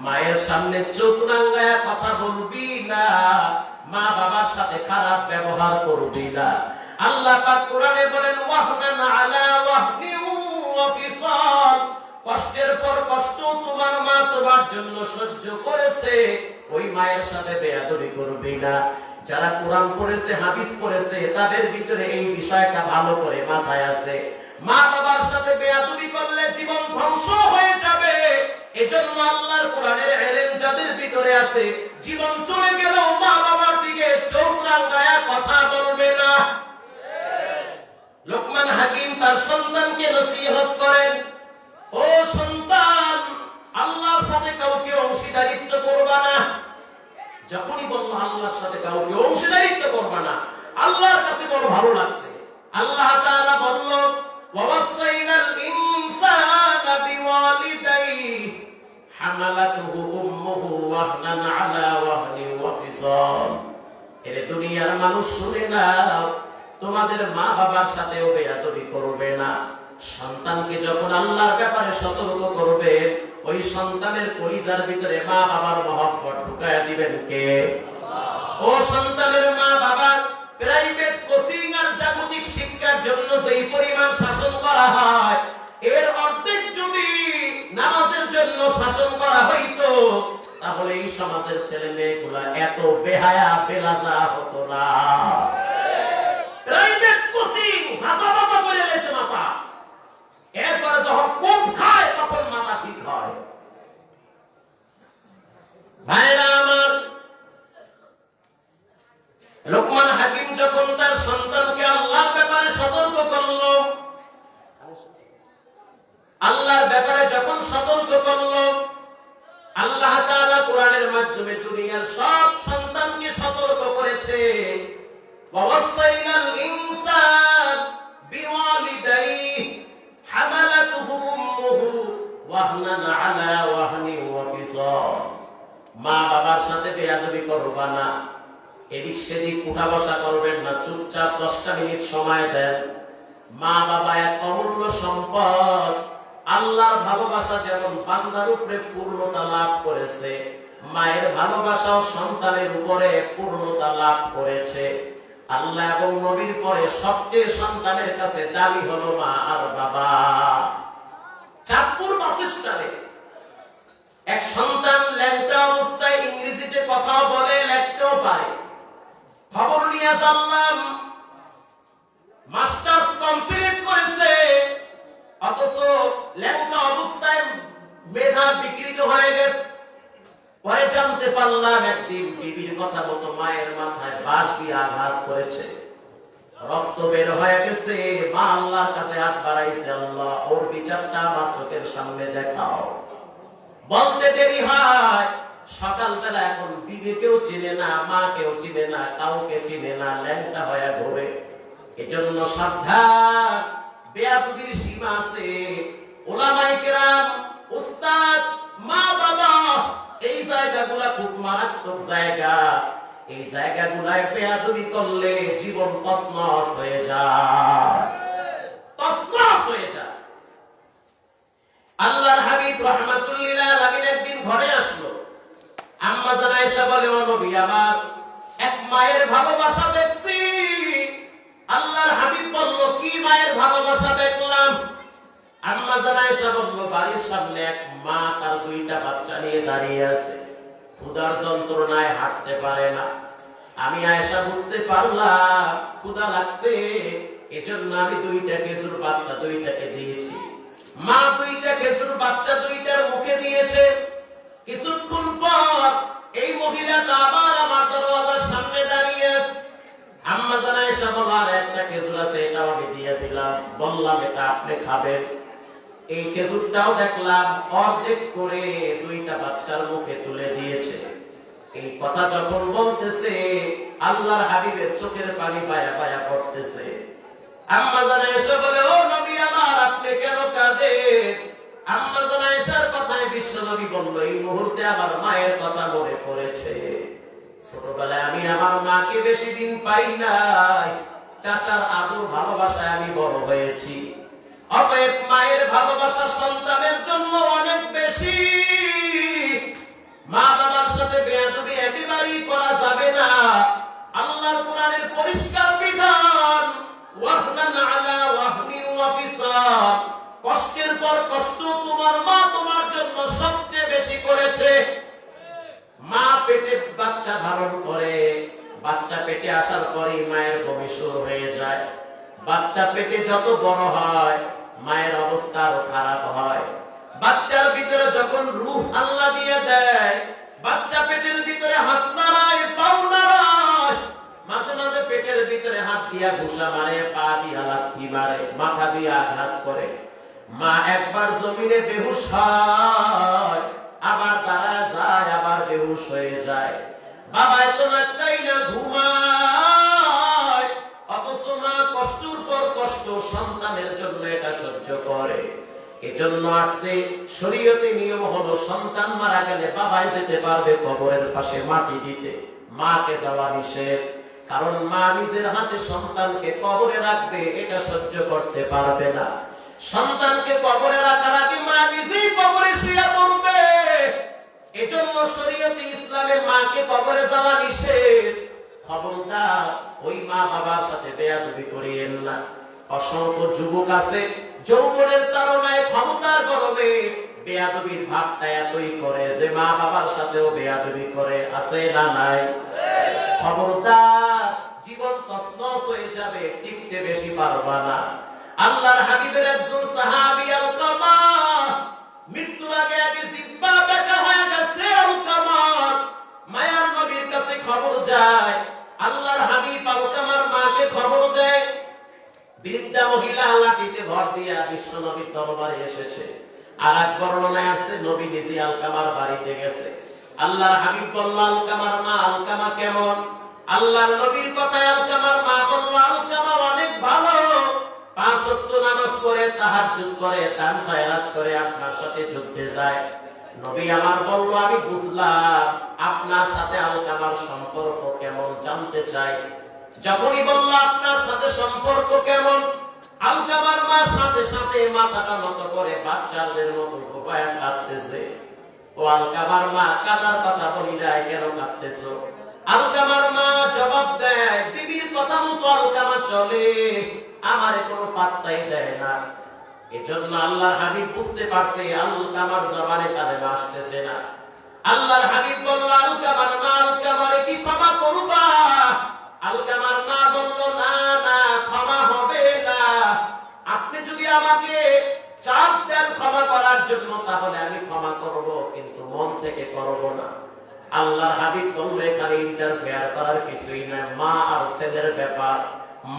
মায়ের সামনে চোখ রাঙায়া কথা বলবি না, মা বাবার সাথে খারাপ ব্যবহার করবি না। আল্লাহ পাক কোরআনে বলেন, ওয়াহনান আলা ওয়াহনি ওয়া ফিসাল, কষ্টের পর কষ্ট তোমার মা তোমার জন্য সহ্য করেছে, ওই মায়ের সাথে বেয়াদবি করবি না। যারা কোরআন পড়েছে, হাদিস পড়েছে, তাদের ভিতরে এই বিষয়টা ভালো করে মাথায় আছে। মা বাবার সাথে বেয়াদবি করলে জীবন ধ্বংস হয়ে যাবে। এজন্য আল্লাহর কোরআনের ইলম যাদের ভিতরে আছে, জীবন চলে গেলেও মা বাবার দিকে চোখ রাঙায়া কথা বলবে না। লোকমান হাকিম তার সন্তানকে নসিহত করেন, ও সন্তান, আল্লাহর সাথে কাউকে অংশীদারিত্ব করবা না। যখনই বলল আল্লাহর সাথে কাউকে অংশীদারিত্ব করবা না, আল্লাহর কাছে বড় ভালো লাগছে। আল্লাহ তাআলা বলল, ওয়াসাইনাল ইনসানা বিওয়ালিদাইহি হামালাতুহু উম্মুহু ওয়াহনান আলা ওয়াহনিন ওয়া ফিসাল। এরে দুনিয়ার মানুষ শুনে নাও, তোমাদের মা বাবার সাথেও বেয়াদবি করবে না। সন্তানকে যখন আল্লাহর ব্যাপারে সতর্ক করবে, ওই সন্তানের কলিজার ভিতরে মা বাবার মহব্বত ঢুকায়া দিবেন কে? ও সন্তানের মা বাবার প্রাইভেট কোচিং আর জাগতিক শিক্ষার জন্য যেই পরিমাণ শাসন করা হয়, এর অর্ধেক যদি নামাজের জন্য শাসন করা হইতো, তাহলে এই সমাজের ছেলে মেয়েগুলা এত বেহায়া বেলাজা হতো না। প্রাইভেট কোচিং ভাষা ভাষা করে লেছে মাথা, এরপরে যখন কম খায় তখন মাথা ঠিক হয়। ভাইরা আমার, লোকমান হাকিম যখন তার সন্তানকে আল্লাহর ব্যাপারে সতর্ক করলো, আল্লাহর ব্যাপারে যখন সতর্ক করলো, আল্লাহ তাআলা কোরআনের মাধ্যমে দুনিয়ার সব সন্তানকে সতর্ক করেছে। ওয়াসাইনাল ইনসান বিওয়ালিদাইহি হামালাতুহু উম্মুহু ওয়াহনান আলা ওয়াহনিন ওয়া ফিসাল। মা বাবার সাথে বেয়াদবি করবা না, এদিক সেদিক উঠা বসা করবেন না, চুপচাপ 10টা মিনিট সময় দেন। মা বাবা এক অমূল্য সম্পদ। আল্লাহর ভালোবাসা যেমন বান্দার উপরে পূর্ণতা লাভ করেছে, মায়ের ভালোবাসাও সন্তানের উপরে পূর্ণতা লাভ করেছে। আল্লাহ এবং নবীর পরে সবচেয়ে সন্তানের কাছে দাবি হলো মা আর বাবা। চাঁদপুর বাস স্ট্যান্ডে এক সন্তান ল্যাংটা অবস্থায় ইংরেজিতে কথা বলে, লেখতেও পারে। খবর নিয়ে জানলাম মাস্টার্স কমপ্লিট করেছে, অথচ ল্যাংটা অবস্থায় মেধা বিকৃত হয়ে গেছে। পরে জানতে পারলাম একদিন বিবির কথা মতো মায়ের মাথায় বাঁশ দিয়ে আঘাত করেছে, রক্ত বের হয়ে গেছে। মা আল্লাহর কাছে হাত বাড়াইছে, আল্লাহ ওর বিচারটা আমার চোখের সামনে দেখাও। বলতে দেরি হয়, সকালবেলা এখন বিবিকেও চিনে না, মাকেও চিনে না, কাউকে চিনে না, ল্যাংটা হয়ে ঘুরে। এজন্য সাবধান, বেয়াদবির সীমা আছে। উলামায়ে কেরাম, উস্তাদ, মা বাবা, এই জায়গাগুলা খুব মারাত্মক জায়গা। এই জায়গাগুলায় বেয়াদবি করলে জীবন তছনছ হয়ে যায়, তছনছ হয়ে যায়। আল্লাহর হাবিব রাহমাতুল লিল আলামিন একদিন ঘরে আসলো। আম্মা জান আয়েশা বলে, ও নবী আমার, এক মায়ের ভালোবাসা দেখছি। আল্লাহর হাবিব বলল, কি মায়ের ভালোবাসা দেখলাম? আম্মা জান আয়েশা বলল, বাড়ির সামনে এক মা তার 2টা বাচ্চা নিয়ে দাঁড়িয়ে আছে, ক্ষুধার যন্ত্রণায় হাঁটতে পারে না। আমি আয়েশা বুঝতে পারলাম ক্ষুধা লাগছে, এজন্য আমি 2টা খেজুর বাচ্চা 2টাকে দিয়েছি। মা 2টা খেজুর বাচ্চা 2টার মুখে দিয়েছে। কিছুক্ষণ পর এই মহিলাটা আবার আমার দরওয়াজার সামনে দাঁড়িয়ে আছে। আম্মা জান আয়েশা বলল, আর একটা খেজুর আছে, এটাও আমি দিয়ে দিলাম। বললাম, এটা আপনি খাবেন। এই খেজুরটাও দেখলাম অর্ধেক করে 2টা বাচ্চার মুখে তুলে দিয়েছে। এই কথা যখন বলতেছে, আল্লাহর হাবিবের চোখের পানি বায়া বায়া পড়তেছে। আম্মা জান আয়েশা বলে, ও নবী আমার, আপনি কেন কাঁদেন? আম্মা জান আয়েশার কথায় বিশ্বনবী বলল, এই মুহূর্তে আমার মায়ের কথা মনে পড়েছে। ছোটবেলায় আমি আমার মাকে বেশি দিন পাই নাই, চাচার আদর ভালোবাসায় আমি বড় হয়েছি। অতএব মায়ের ভালোবাসা সন্তানের জন্য অনেক বেশি। মা বাবার সাথে বেয়াদবি একেবারেই করা যাবে না। আল্লাহর কোরআনের পরিষ্কার বিধান, ওয়াহনান আলা ওয়াহনিন ওয়া ফিসাল। কষ্টের পর কষ্ট তোমার মা তোমার জন্য সবচেয়ে বেশি করেছে। মা পেটে বাচ্চা ধারণ করে, বাচ্চা পেটে আসার পরেই মায়ের বমি শুরু হয়ে যায়। বাচ্চা পেটে যত বড় হয়, মায়ের অবস্থা আরো খারাপ হয়। বাচ্চার ভিতরে যখন রূহ আল্লাহ দিয়ে দেয়, বাচ্চা পেটের ভিতরে হাত নাড়ায়, পাও নাড়ায়, মাঝে মাঝে পেটের ভিতরে হাত দিয়া ঘুষা মারে, পা দিয়া লাথি মারে, মাথা দিয়ে আঘাত করে। মা একবার জমিনে বেহুশ হয়, আবার দাঁড়া যায়, আবার বেহুশ হয়ে যায়। বাবা এত মাত্রাই না ঘুমায়, অথচ মা কষ্টের পর কষ্ট সন্তানের জন্য এটা সহ্য করে। এজন্য আছে শরীয়তে নিয়ম হলো, সন্তান মারা গেলে বাবাই যেতে পারবে কবরের পাশে মাটি দিতে, মাকে যাওয়া নিষেধ। কারণ মা নিজের হাতে সন্তানকে কবরে রাখবে, এটা সহ্য করতে পারবে না। সন্তানকে কবরে রাখার আগে মা নিজেই কবরে শুয়ে পড়বে। এজন্য শরীয়তে ইসলামে মাকে কবরে যাওয়া নিষেধ। খবরদার ওই মা বাবার সাথে বেয়াদবি করিয়েন না। অসংখ্য যুবক আছে যৌবনের তাড়নায়, ক্ষমতার গরমে বেয়াদবির ভাবটা এতই করে যে মা বাবার সাথেও বেয়াদবি করে। আছে না নাই? খবরদার, জীবন তছনছ হয়ে যাবে, টিকতে বেশি পারবা না। আল্লাহর হাবিবের একজন সাহাবী আলকামা, মৃত্যুর আগে আগে জিহ্বা বেঁকা হয়ে গেছে। আলকামার মায়ার নবীর কাছে খবর যায়। আল্লাহর হাবিব আলকামার মাকে খবর দেয়। বৃদ্ধা মহিলা লাঠিতে ভর দিয়া বিশ্ব নবীর দরবারে এসেছে। আর এক বর্ণনায় আছে নবী নিজে আলকামার বাড়িতে গেছে। আল্লাহর হাবিব বলল, আলকামার মা, আলকামা কেমন? আল্লাহর নবীর কথায় আলকামার মা বলল, আলকামা অনেক ভালো, 5 ওয়াক্ত নামাজ পড়ে, তাহাজ্জুদ করে, দান খয়রাত করে, আপনার সাথে যুদ্ধে যায়। নবী আমার বলল, আমি বুঝলাম আপনার সাথে আলকামার সম্পর্ক কেমন, জানতে চাই। যখনই বলল আপনার সাথে সম্পর্ক কেমন, আলকামার মা সাথে সাথে মাথাটা নত করে বাচ্চাদের মতো ফোঁপায়া কাঁদতেছে। ও আলকামার মা, কাদার কথা বলি নাই, কেন কাঁদতেছো? আলকামার মা জবাব দেয়, বিবির কথা মতো আলকামা চলে, আমারে কোনো পাত্তাই দেয় না। এজন্য আল্লাহর হাবিব বুঝতে পারছে আলকামার জবানে কালেমা আসতেছে না। আল্লাহর হাবিব বলল, আলকামার মা, আলকামারে কি ক্ষমা করবা? আলকামার মা বলল, না না, ক্ষমা হবে না। আপনি যদি আমাকে চাপ দেন ক্ষমা করার জন্য, তাহলে আমি ক্ষমা করব, কিন্তু মন থেকে করব না। আল্লাহর হাবিব বলল, এখানে ইন্টারফেয়ার করার কিছুই নাই, মা আর ছেলের ব্যাপার,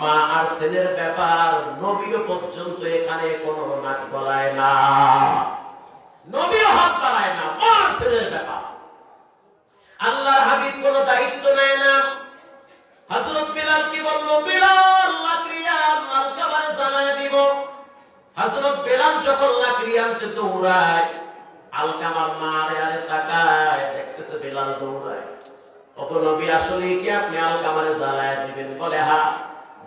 মা আর ছেলের ব্যাপার। নবীও পর্যন্ত এখানে কোনো নাক গলায় না, নবীও হাত বাড়ায় না, মা আর ছেলের ব্যাপার। আল্লাহর হাবিব কোনো দায়িত্ব নেয় না। হযরত বিলাল কি বলল, বিলাল লাকড়ি আন, আলকামারে জানায় দিব। হযরত বিলাল যখন লাকড়ি আনতে দৌড়ায়, আলকামার মা আরে তাকায়, দেখতেছে বিলাল দৌড়ায়। ওগো নবী, আসলে কি আপনি আলকামারে জ্বালায় দিবেন? বলে, হ্যাঁ,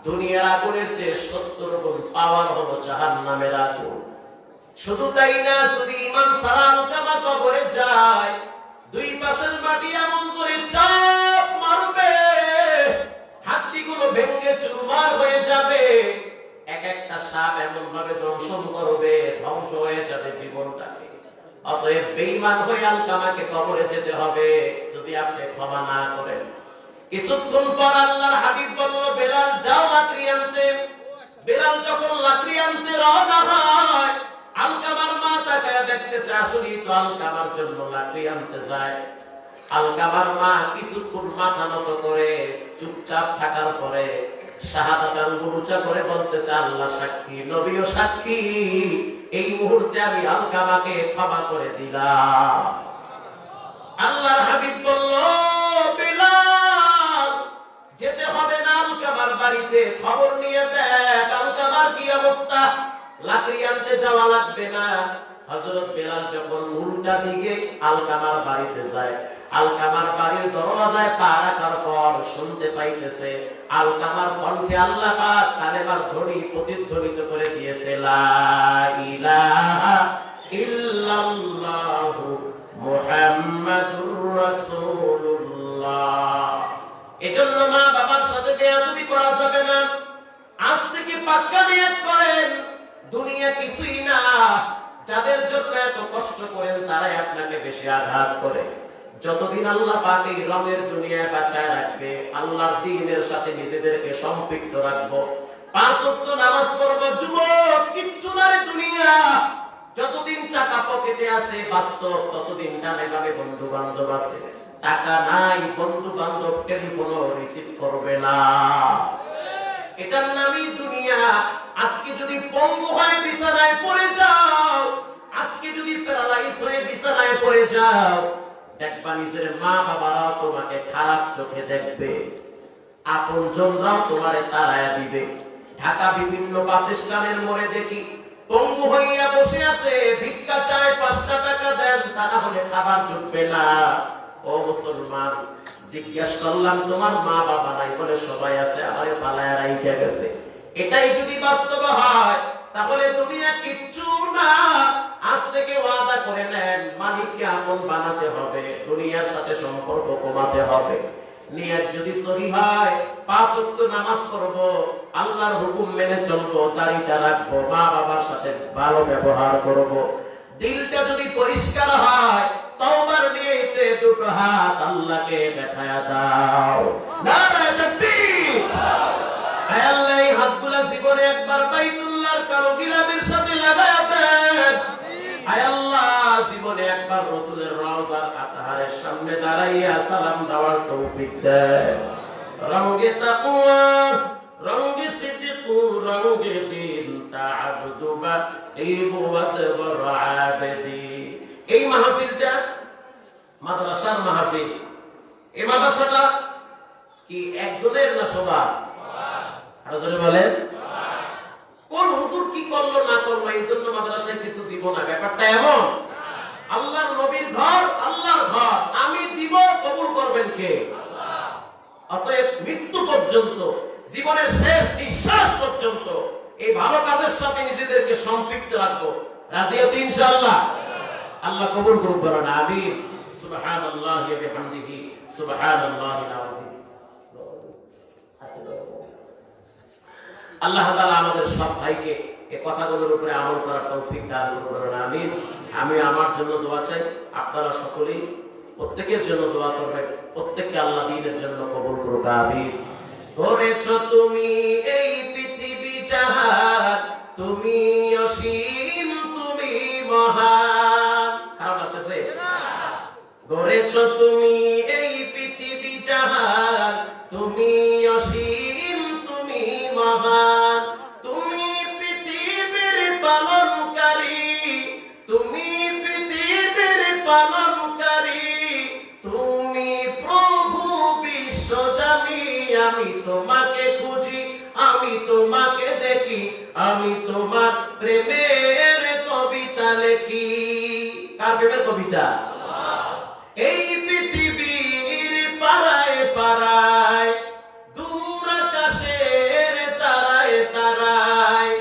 দুনিয়ার আগুনের চেয়ে 70 গুণ পাওয়ার হলো জাহান্নামের আগুন। শুধু তাই না, যদি ঈমান ছাড়া আলকামা কবরে যায়, 2 পাশের মাটি এমন জোরে চাপ মারবে, হাড্ডিগুলো ভেঙে চুরমার হয়ে যাবে, এক একটা সাপ এমন ভাবে দংশন করবে, ধ্বংস হয়ে যাবে জীবনটাকে। অতএব বেঈমান হয়ে আলকামাকে কবরে যেতে হবে যদি আপনি ক্ষমা না করেন। কিছুক্ষণ পর আল্লাহর হাবিব বলল, বেলাল যাও লাকড়ি আনতে। বেলাল যখন লাকড়ি আনতে রওনা হয়, আলকামার মা তাকায় দেখতেছে আসলেই তো আলকামার জন্য লাকড়ি আনতে যায়। আলকামার মা কিছুক্ষণ মাথা নত করে চুপচাপ থাকার পরে শাহাদাত আঙ্গুল উঁচা করে বলতেছে, আল্লাহ সাক্ষী, নবীও সাক্ষী, এই মুহূর্তে আমি আলকামাকে ক্ষমা করে দিলাম। আল্লাহর হাবিব বলল, বিলাল যেতে হবে না আলকামার বাড়িতে, খবর নিয়ে দেখ আলকামার কি অবস্থা, লাকড়ি আনতে যাওয়া লাগবে না। হযরত বিলাল যখন উল্টা দিকে আলকামার বাড়িতে যায়, আলকামার বাড়ির দরওয়াজায় পা রাখার পর শুনতে পাইতেছে আলকামার কণ্ঠে আল্লাহ পাক কালেমার ধ্বনি প্রতিধ্বনিত করে দিয়েছে, লা ইলাহা ইল্লাল্লাহু মুহাম্মাদুর রাসূলুল্লাহ। এজন্য মা বাবার সাথে বেয়াদবি করা যাবে না। আজ থেকে পাক্কা নিয়ত করেন, দুনিয়া কিছুই না। যাদের জন্য এত কষ্ট করেন তারাই আপনাকে বেশি আঘাত করে। যতদিন আল্লাহ পাক এই রঙের দুনিয়ায় বাঁচায় রাখবে, আল্লাহর দ্বীনের সাথে নিজেদেরকে সম্পৃক্ত রাখবো, 5 ওয়াক্ত নামাজ পড়বো, যুবক কিচ্ছু না রে দুনিয়া। যতদিন টাকা পকেটে আছে বাস্তব, ততদিন ডানে বামে বন্ধু বান্ধব আছে। টাকা নাই, বন্ধু বান্ধব টেলিফোনও রিসিভ করবে না, এটার নামই দুনিয়া। আজকে যদি পঙ্গু হয়ে বিছানায় পড়ে যাও, আজকে যদি প্যারালাইজ হয়ে বিছানায় পড়ে যাও, দেখবা নিজের মা বাবারাও তোমাকে খারাপ চোখে দেখবে, আপনজনরাও তোমারে তাড়ায়া দিবে। ঢাকা বিভিন্ন বাস স্ট্যান্ডের মোড়ে দেখি পঙ্গু হইয়া বসে আছে, ভিক্ষা চায়, 5 টাকা দেন, তা না হলে খাবার জুটবে না। ও মুসলমান, জিজ্ঞাসা করলাম তোমার মা বাবা নাই? বলে সবাই আছে, আমারে পালায়া রাইখা গেছে। এটাই যদি বাস্তব হয়, তাহলে দুনিয়া কিচ্ছু না। আজ থেকে ওয়াদা করে নেন, মালিককে আপন বানাতে হবে, দুনিয়ার সাথে সম্পর্ক কমাতে হবে। নিয়ত যদি সহি হয়, 5 ওয়াক্ত নামাজ পড়বো, আল্লাহর হুকুম মেনে চলবো, দাড়িটা রাখবো, মা বাবার সাথে ভালো ব্যবহার করবো। দিলটা যদি পরিষ্কার হয়, তওবার নিয়তে 2 হাত আল্লাহকে দেখায়া দাও। নারায়ে তাকবীর। আয় আল্লাহ, এই হাতগুলা জীবনে একবার বাইতুল্লাহর কালো গিলাফের সাথে লাগায়া দেন। আয় আল্লাহ, জীবনে একবার রাসূলের রওজার আতহারের সামনে দাঁড়াইয়া সালাম দেওয়ার তৌফিক দেন। রঙ্গে তাকওয়া, রঙ্গে সিদক, রঙ্গে দিন, তা'আবুদু বা'ইবু ওয়াদবর আবেদি। এই মাহফিলটা মাদ্রাসার মাহফিল। এই মাদ্রাসাটা কি একজনের না সবার? আরো জোরে বলেন। কোন হুজুর কি করলো না করলো এই জন্য মাদ্রাসায় কিছু দিব না, ব্যাপারটা এমন। আল্লাহর নবীর ঘর, আল্লাহর ঘর, আমি দিব, কবুল করবেন কে? আল্লাহ। অতএব মৃত্যু পর্যন্ত, জীবনের শেষ নিঃশ্বাস পর্যন্ত এই ভালো কাজের সাথে নিজেদেরকে সম্পৃক্ত রাখবো। রাজি আছি ইনশাআল্লাহ? আল্লাহ কবুল করুক, বলেন আমিন। সুবহানাল্লাহি ওয়া বিহামদিহি, সুবহানাল্লাহিল আযীম। আল্লাহ তাআলা আমাদের সব ভাইকে এই কথাগুলোর উপরে আমল করার তৌফিক দান করুন, আমিন। আমি আমার জন্য দোয়া চাই, আপনারা সকলেই প্রত্যেকের জন্য দোয়া করবেন, প্রত্যেককে আল্লাহ দ্বীনের জন্য কবুল করুক, আমিন। করেছো তুমি এই পৃথিবী জাহান, তুমি অসীম, তুমি মহান। খারাপ লাগতেছে? করেছো তুমি এই পৃথিবী জাহান, তুমি অসীম, তুমি মহান। তুমি পৃথিবীর পালনকারী, তুমি পৃথিবীর পালনকারী, তুমি প্রভু বিশ্বজামি। আমি তোমাকে খুঁজি, আমি তোমাকে দেখি, আমি তোমার প্রেমের কবিতা লেখি। কার প্রেমের কবিতা? এই পৃথিবীর পাড়ায় পাড়ায়, দূর আকাশের তারায় তারায়,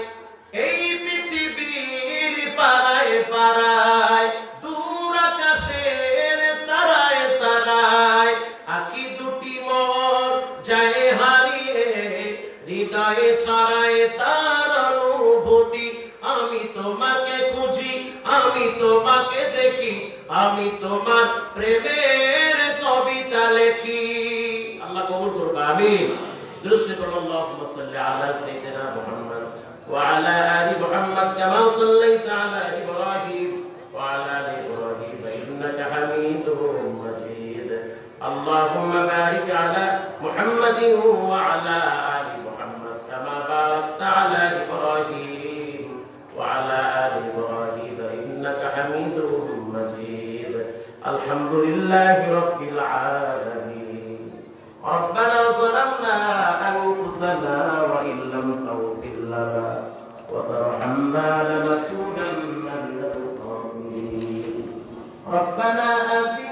এই পৃথিবীর পাড়ায় পাড়ায়, দূর আকাশের তারায় তারায়, আখি দুটি মোর যায় হারিয়ে, হৃদয়ে ছড়ায় তার অনুভূতি। আমি তোমাকে খুঁজি, আমি তোমাকে দেখি, আমি তোমার প্রেমের কবিতা লেখি। আল্লাহ কবুল করুক, আমিন। দুরূদ পড়ুন, আল্লাহুম্মা সাল্লি আলা সাইয়্যিদিনা মুহাম্মদ ওয়া আলা আলি মুহাম্মদ কামা সাল্লাইতা আলা ইব্রাহিম ওয়া আলা আলি ইব্রাহিম ইন্নাকা হামিদুম মাজিদ। আল্লাহুম্মা বারিক আলা মুহাম্মাদিন ওয়া আলা আলি মুহাম্মদ কামা বারাকতা আলা ইব্রাহিম ওয়া আলা আলি ইব্রাহিম ইন্নাকা হামিদুম মাজিদ। আলহামদুলিল্লাহি রাব্বিল আলামিন। ربنا ظلمنا أنفسنا وإن لم تغفر لنا وترحمنا لنكونن من الخاسرين. ربنا آتنا